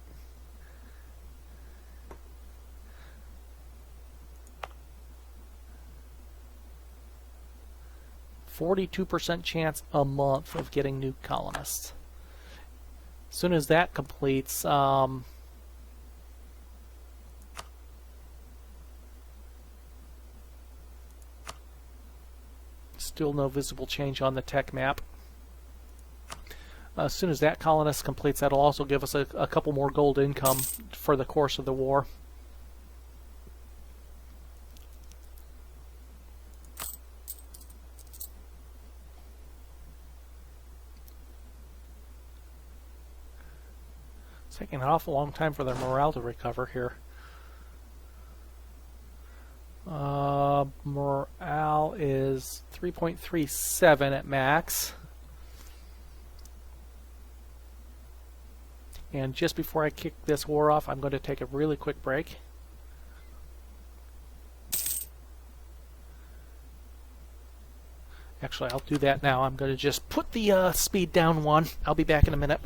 %42 chance a month of getting new colonists. As soon as that completes, still no visible change on the tech map. As soon as that colonist completes, that'll also give us a couple more gold income for the course of the war. taking an awful long time for their morale to recover here. Morale is 3.37 at max. And just before I kick this war off, I'm going to take a really quick break. Actually, I'll do that now. I'm going to just put the speed down one. I'll be back in a minute.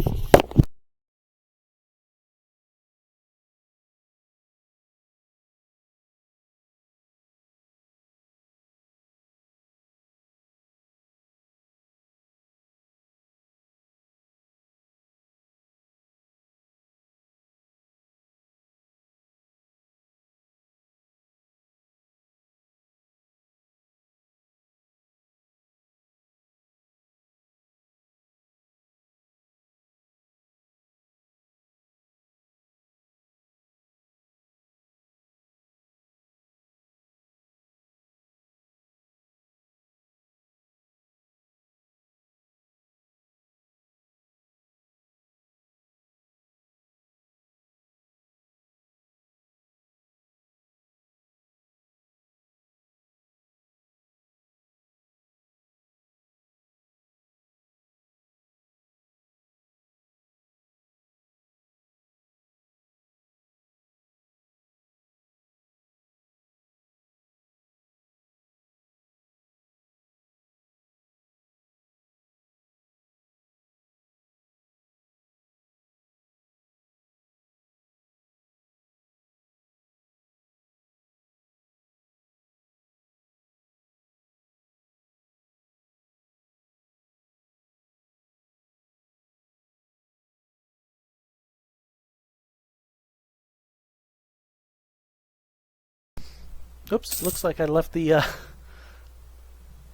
Oops, looks like I left the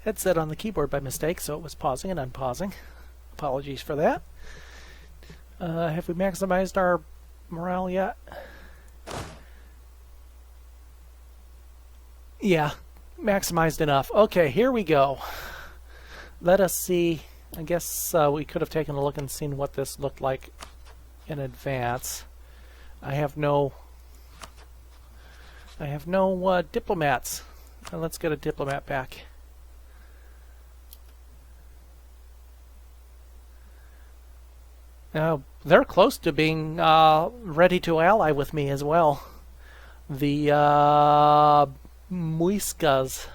headset on the keyboard by mistake, so it was pausing and unpausing. Apologies for that. Have we maximized our morale yet? Yeah, maximized enough. Okay, here we go. Let us see. I guess we could have taken a look and seen what this looked like in advance. I have no diplomats. Let's get a diplomat back. Now, they're close to being ready to ally with me as well. The Muiscas.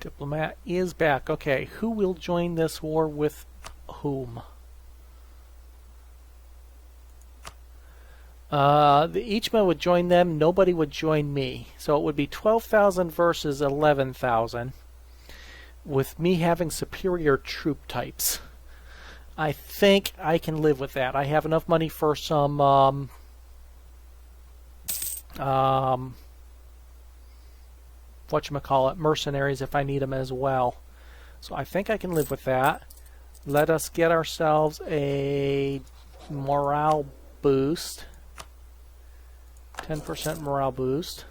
Diplomat is back. Okay, who will join this war with whom? The Ichima would join them, nobody would join me. So it would be 12,000 versus 11,000, with me having superior troop types. I think I can live with that. I have enough money for some whatchamacallit, mercenaries if I need them as well. So I think I can live with that. Let us get ourselves a morale boost. 10% morale boost.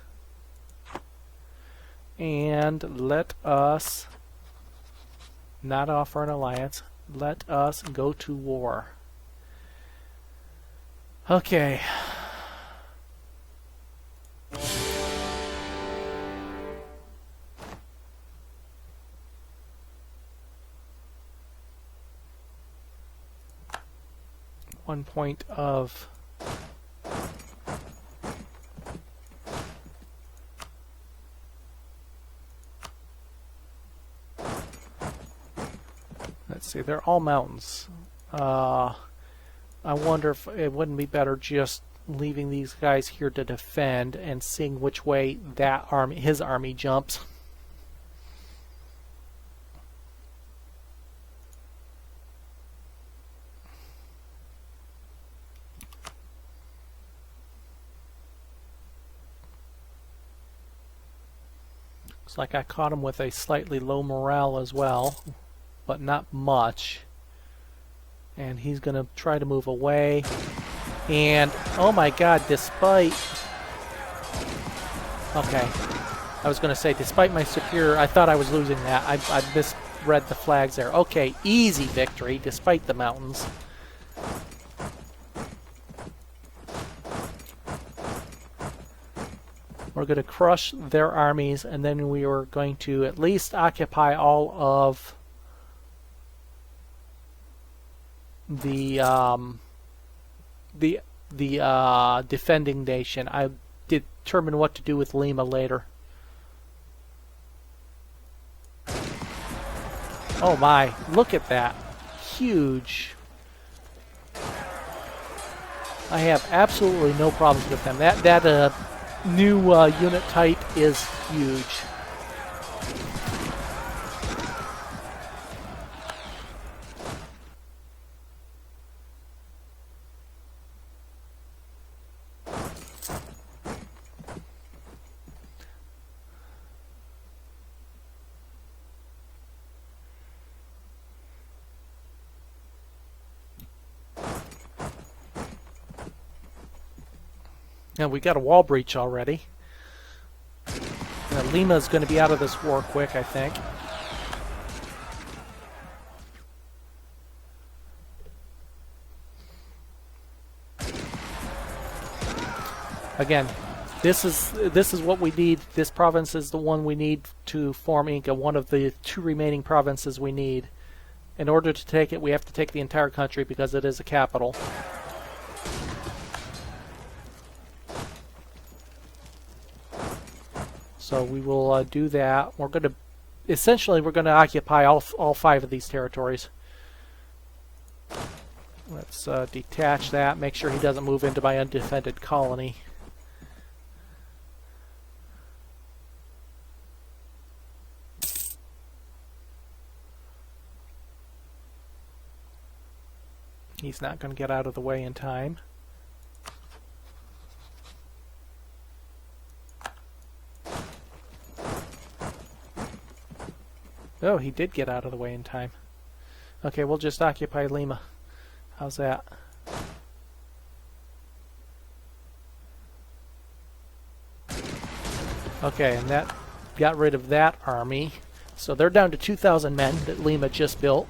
And let us not offer an alliance. Let us go to war. Okay. One point of let's see, they're all mountains. I wonder if it wouldn't be better just leaving these guys here to defend and seeing which way that army, his army jumps. Looks like I caught him with a slightly low morale as well, but not much. And he's going to try to move away. And, oh my god, despite... Okay. I was going to say, despite my superior... I thought I was losing that. I read the flags there. Okay, easy victory despite the mountains. We're going to crush their armies, and then we are going to at least occupy all of the defending nation. I determine what to do with Lima later. Oh my, look at that. Huge. I have absolutely no problems with them. That new unit type is huge. Now we got a wall breach already. Now Lima is going to be out of this war quick, I think. Again, this is what we need. This province is the one we need to form Inca, one of the 2 remaining provinces we need. In order to take it, we have to take the entire country because it is a capital. So we will do that. We're going to occupy all 5 of these territories. Let's detach that. Make sure he doesn't move into my undefended colony. He's not going to get out of the way in time. Oh, he did get out of the way in time. Okay, we'll just occupy Lima. How's that? Okay, and that got rid of that army. So they're down to 2,000 men that Lima just built.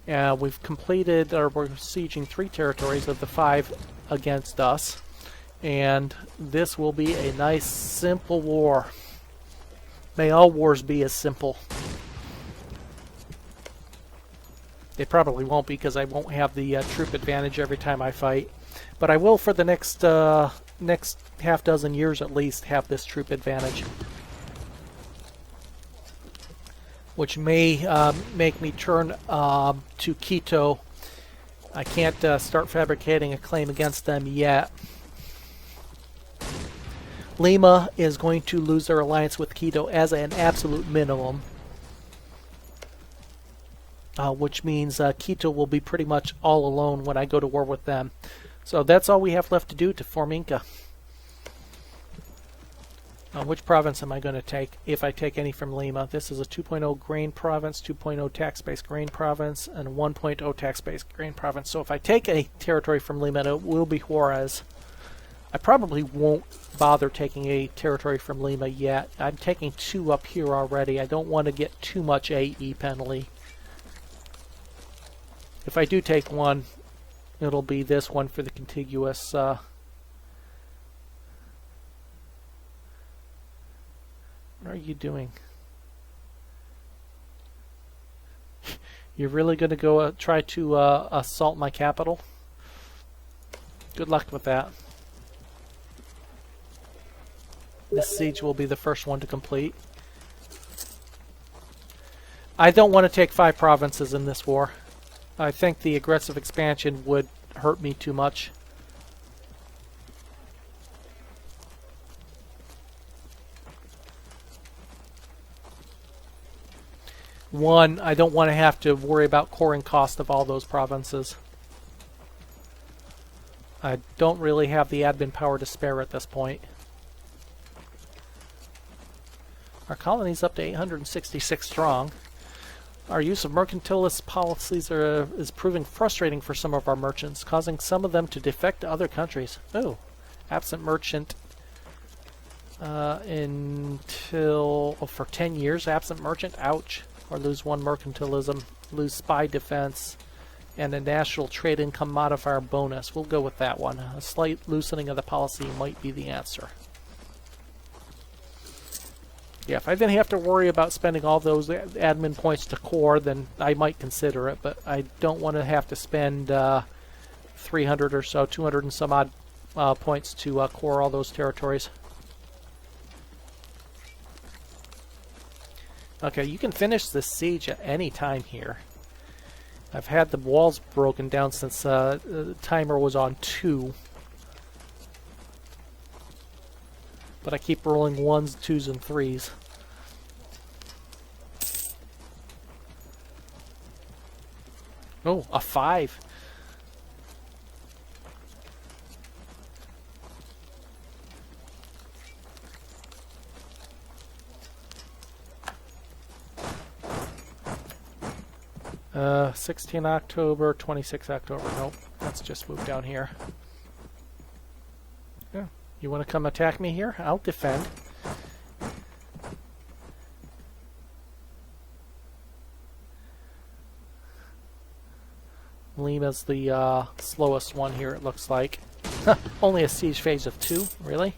We've completed, or we're sieging 3 territories of the 5 against us. And this will be a nice, simple war. May all wars be as simple. They probably won't, because I won't have the troop advantage every time I fight. But I will for the next half dozen years at least have this troop advantage. Which may make me turn to Quito. I can't start fabricating a claim against them yet. Lima is going to lose their alliance with Quito as an absolute minimum. Which means Quito will be pretty much all alone when I go to war with them. So that's all we have left to do to form Inca. Which province am I going to take if I take any from Lima? This is a 2.0 grain province, 2.0 tax-based grain province, and a 1.0 tax-based grain province. So if I take a territory from Lima, it will be Juarez. I probably won't bother taking a territory from Lima yet. I'm taking 2 up here already. I don't want to get too much AE penalty. If I do take one, it'll be this one for the contiguous. What are you doing? You're really going to go try to assault my capital? Good luck with that. This siege will be the first one to complete. I don't want to take 5 provinces in this war. I think the aggressive expansion would hurt me too much. One, I don't want to have to worry about coring cost of all those provinces. I don't really have the admin power to spare at this point. Our colony's up to 866 strong. Our use of mercantilist policies is proving frustrating for some of our merchants, causing some of them to defect to other countries. Oh, absent merchant for 10 years, absent merchant, ouch. or lose 1 mercantilism, lose spy defense, and a national trade income modifier bonus. We'll go with that one. A slight loosening of the policy might be the answer. Yeah, if I didn't have to worry about spending all those admin points to core, then I might consider it, but I don't want to have to spend 300 or so, 200 and some odd points to core all those territories. Okay, you can finish this siege at any time here. I've had the walls broken down since the timer was on 2. But I keep rolling 1s, 2s, and 3s. Oh, a 5. Uh, 16 October, 26 October. Nope, let's just move down here. Yeah. You want to come attack me here? I'll defend. Lima's the slowest one here, it looks like. Only a siege phase of 2, really?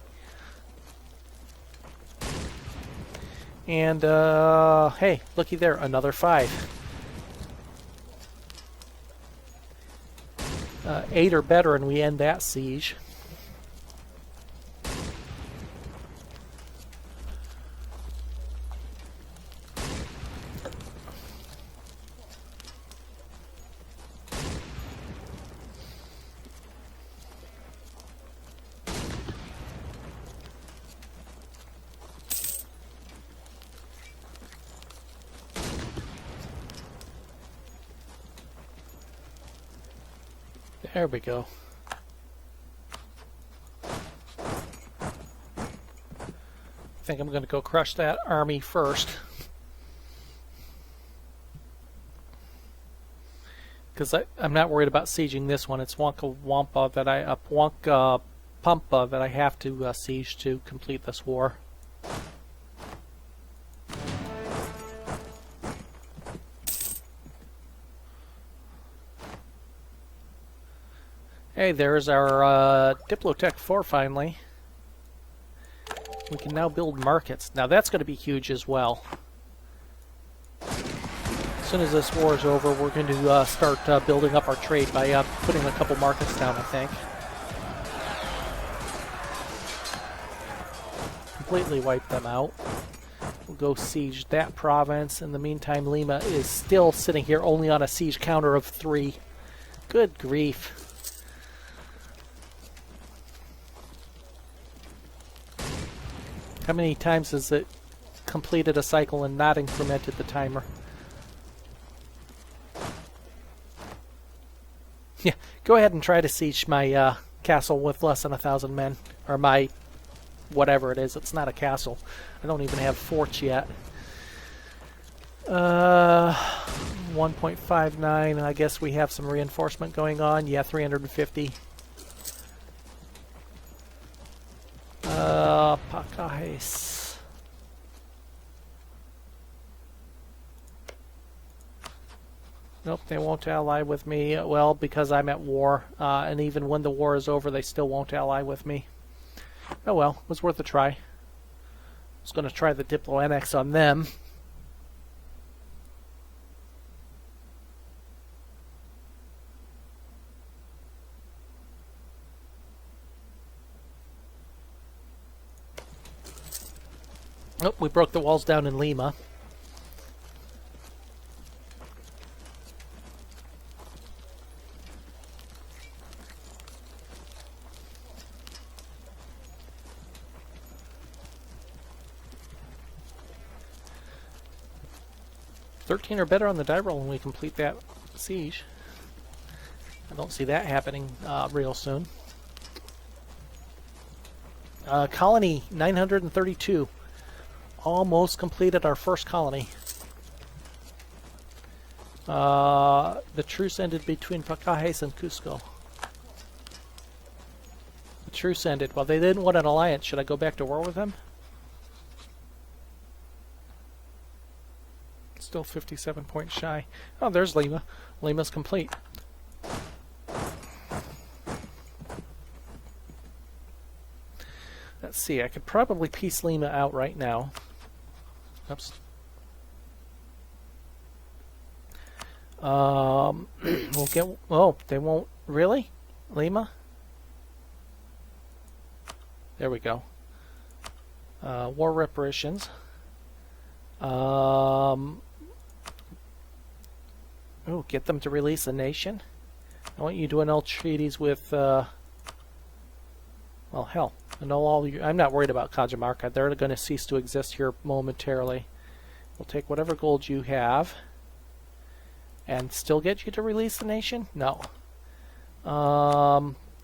And, hey, looky there, another 5. 8 or better and we end that siege. There we go. I think I'm going to go crush that army first. Because I'm not worried about sieging this one. It's Wonka Wampa that Wonka Pumpa that I have to siege to complete this war. Hey, there's our Diplotech 4 finally. We can now build markets. Now that's going to be huge as well. As soon as this war is over, we're going to start building up our trade by putting a couple markets down, I think. Completely wipe them out. We'll go siege that province. In the meantime, Lima is still sitting here only on a siege counter of 3. Good grief. How many times has it completed a cycle and not incremented the timer? Yeah, go ahead and try to siege my castle with less than 1,000 men. Or my whatever it is. It's not a castle. I don't even have forts yet. 1.59. I guess we have some reinforcement going on. Yeah, 350. Pacahés. Nope, they won't ally with me. Well, because I'm at war. And even when the war is over, they still won't ally with me. Oh well, it was worth a try. I was going to try the Diplo Annex on them. Oh, we broke the walls down in Lima. $13 or better on the die roll when we complete that siege. I don't see that happening real soon. Colony 932. Almost completed our first colony. The truce ended between Pacahés and Cusco. The truce ended. Well, they didn't want an alliance. Should I go back to war with them? Let's Still 57 points shy. Oh, there's Lima. Lima's complete. Let's see, I could probably piece Lima out right now. Oops. We'll get... Oh, they won't... Really? Lima? There we go. War reparations. Oh, get them to release a nation? I want you to annul treaties with... well, hell. Annul all your... I'm not worried about Cajamarca. They're going to cease to exist here momentarily. We'll take whatever gold you have. And still get you to release the nation? No.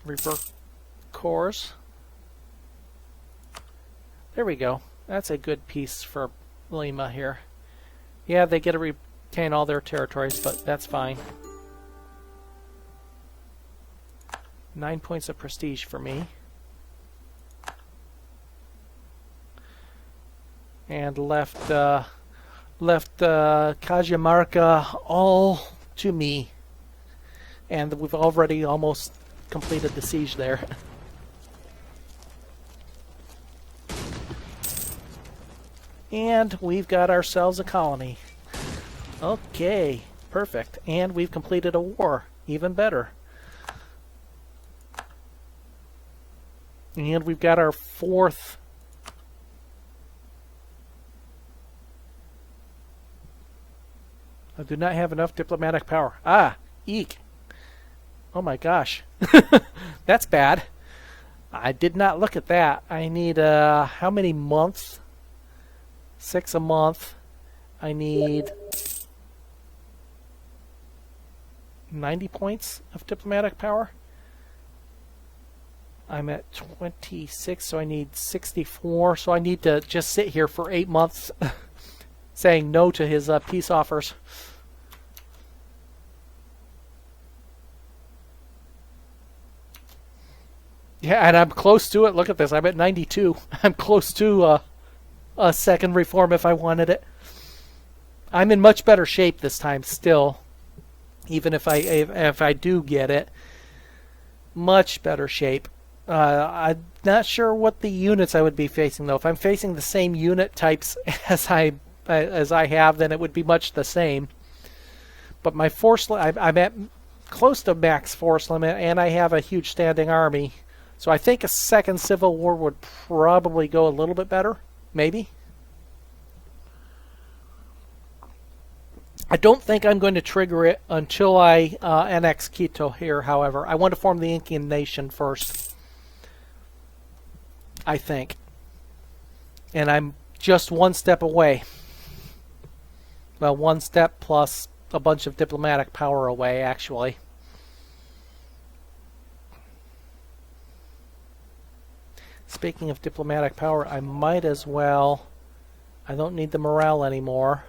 Revert cores. There we go. That's a good piece for Lima here. Yeah, they get to retain all their territories, but that's fine. 9 points of prestige for me. And left Cajamarca all to me. And we've already almost completed the siege there. And we've got ourselves a colony. Okay, perfect. And we've completed a war. Even better. And we've got our fourth... I do not have enough diplomatic power. Ah, eek. Oh my gosh. That's bad. I did not look at that. I need, how many months? 6 a month. I need 90 points of diplomatic power. I'm at 26, so I need 64. So I need to just sit here for 8 months saying no to his peace offers. Yeah, and I'm close to it. Look at this. I'm at 92. I'm close to a second reform if I wanted it. I'm in much better shape this time still, even if I do get it. Much better shape. I'm not sure what the units I would be facing though. If I'm facing the same unit types as I have, then it would be much the same. But my force, I'm at close to max force limit, and I have a huge standing army. So I think a second civil war would probably go a little bit better, maybe. I don't think I'm going to trigger it until I annex Quito here, however. I want to form the Incan nation first, I think. And I'm just one step away. Well, one step plus a bunch of diplomatic power away, actually. Speaking of diplomatic power, I might as well... I don't need the morale anymore.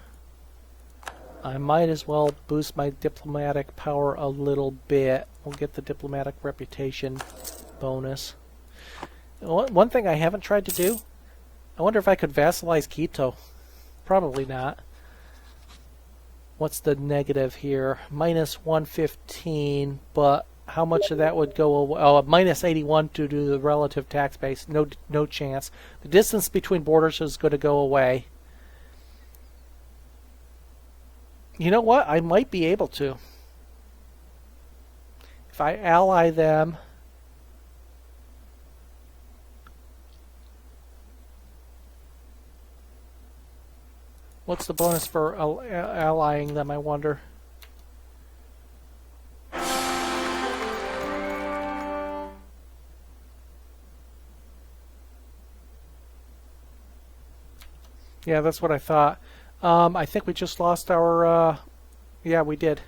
I might as well boost my diplomatic power a little bit. We'll get the diplomatic reputation bonus. One thing I haven't tried to do, I wonder if I could vassalize Quito. Probably not. What's the negative here? Minus 115, but how much of that would go away? Oh, minus 81 to do the relative tax base. No chance. The distance between borders is going to go away. You know what? I might be able to. If I ally them... What's the bonus for allying them, I wonder? Yeah, that's what I thought. I think we just lost our... yeah, we did.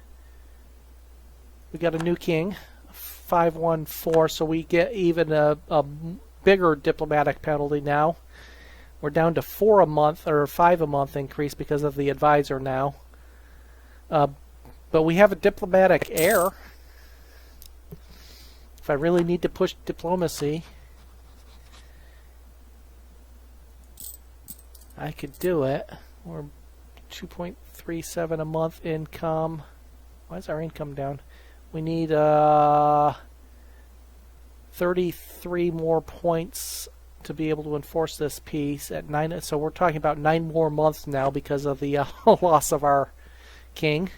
We got a new king. 514, so we get even a bigger diplomatic penalty now. We're down to 4 a month, or 5 a month increase because of the advisor now. But we have a diplomatic heir. If I really need to push diplomacy, I could do it. We're 2.37 a month income. Why is our income down? We need 33 more points to be able to enforce this peace at 9. So we're talking about 9 more months now because of the loss of our king.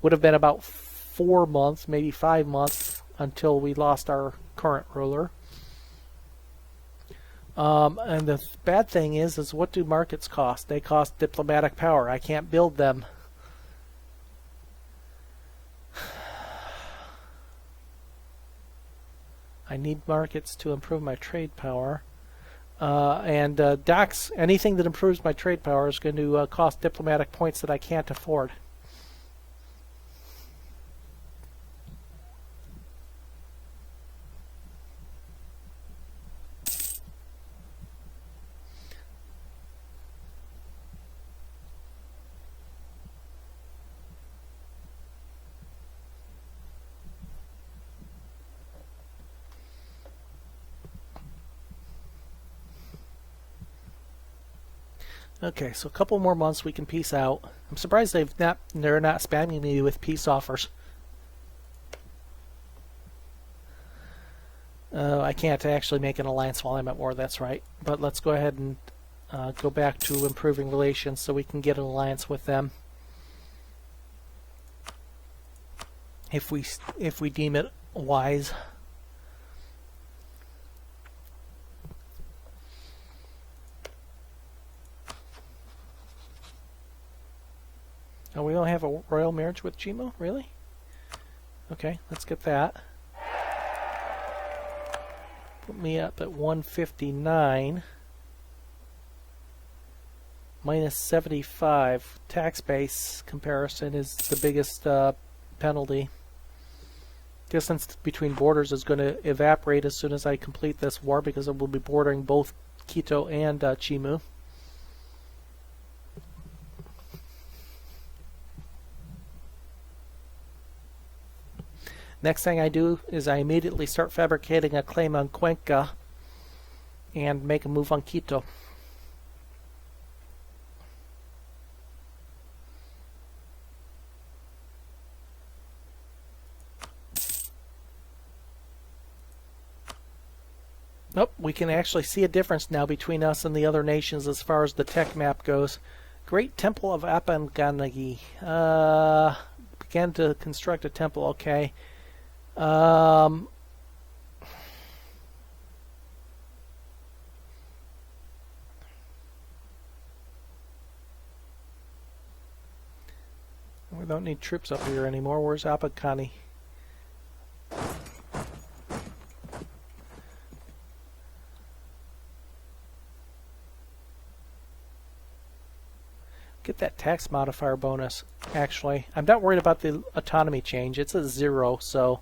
Would have been about 4 months, maybe 5 months until we lost our current ruler. And the bad thing is what do markets cost? They cost diplomatic power. I can't build them. I need markets to improve my trade power. And docks, anything that improves my trade power is going to cost diplomatic points that I can't afford. Okay, so a couple more months we can peace out. I'm surprised they're not spamming me with peace offers. I can't actually make an alliance while I'm at war, that's right. But let's go ahead and go back to improving relations so we can get an alliance with them. If we deem it wise. Oh, we don't have a royal marriage with Chimo? Really? Okay, let's get that. Put me up at 159. Minus 75. Tax base comparison is the biggest penalty. Distance between borders is going to evaporate as soon as I complete this war because it will be bordering both Quito and Chimu. Next thing I do is I immediately start fabricating a claim on Cuenca and make a move on Quito. Nope, we can actually see a difference now between us and the other nations as far as the tech map goes. Great Temple of Apanganagi. Began to construct a temple, okay. We don't need troops up here anymore. Where's Apakani? Get that tax modifier bonus. Actually, I'm not worried about the autonomy change. It's a 0, so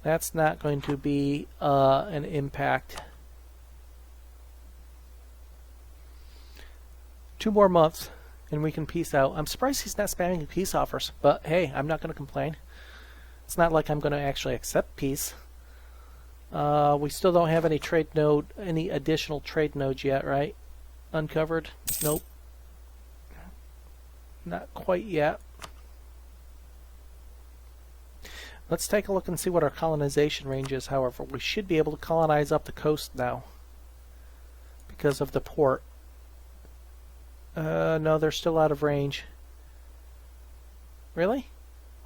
that's not going to be an impact. 2 more months and we can peace out. I'm surprised he's not spamming peace offers, but hey, I'm not going to complain. It's not like I'm going to actually accept peace. We still don't have any additional trade nodes yet, right? Uncovered? Nope. Not quite yet. Let's take a look and see what our colonization range is, however. We should be able to colonize up the coast now because of the port. No, they're still out of range. Really?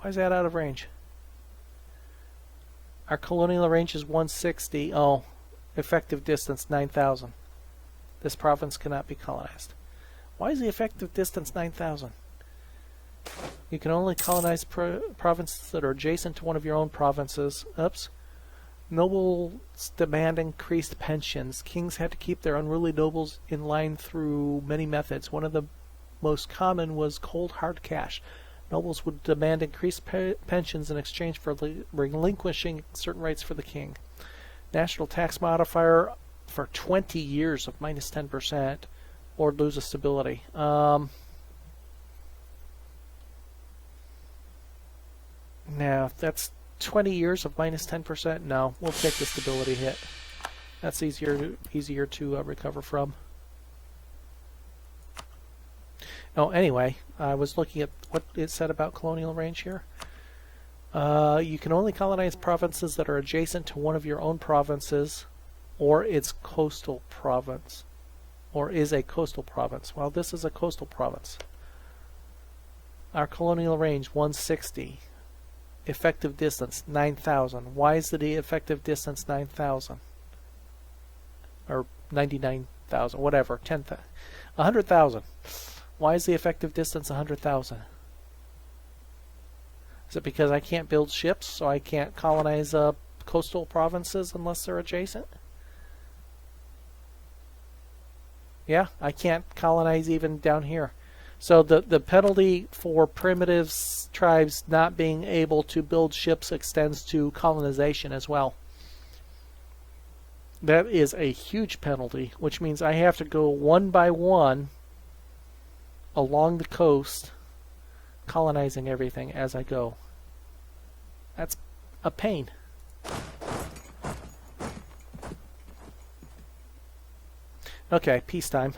Why is that out of range? Our colonial range is 160. Oh, effective distance 9,000. This province cannot be colonized. Why is the effective distance 9,000? You can only colonize provinces that are adjacent to one of your own provinces. Oops. Nobles demand increased pensions. Kings had to keep their unruly nobles in line through many methods. One of the most common was cold hard cash. Nobles would demand increased pensions in exchange for relinquishing certain rights for the king. National tax modifier for 20 years of minus 10% or lose a stability. Now, that's 20 years of minus 10%. No, we'll take the stability hit. That's easier to recover from. Oh, anyway, I was looking at what it said about colonial range here. You can only colonize provinces that are adjacent to one of your own provinces or its coastal province. Or is a coastal province. Well, this is a coastal province. Our colonial range, 160. Effective distance, 9,000. Why is the effective distance 9,000? Or 99,000, whatever, 10,000. 100,000. Why is the effective distance 100,000? Is it because I can't build ships, so I can't colonize coastal provinces unless they're adjacent? Yeah, I can't colonize even down here. So the penalty for primitive tribes not being able to build ships extends to colonization as well. That is a huge penalty, which means I have to go one by one along the coast, colonizing everything as I go. That's a pain. Okay, peacetime.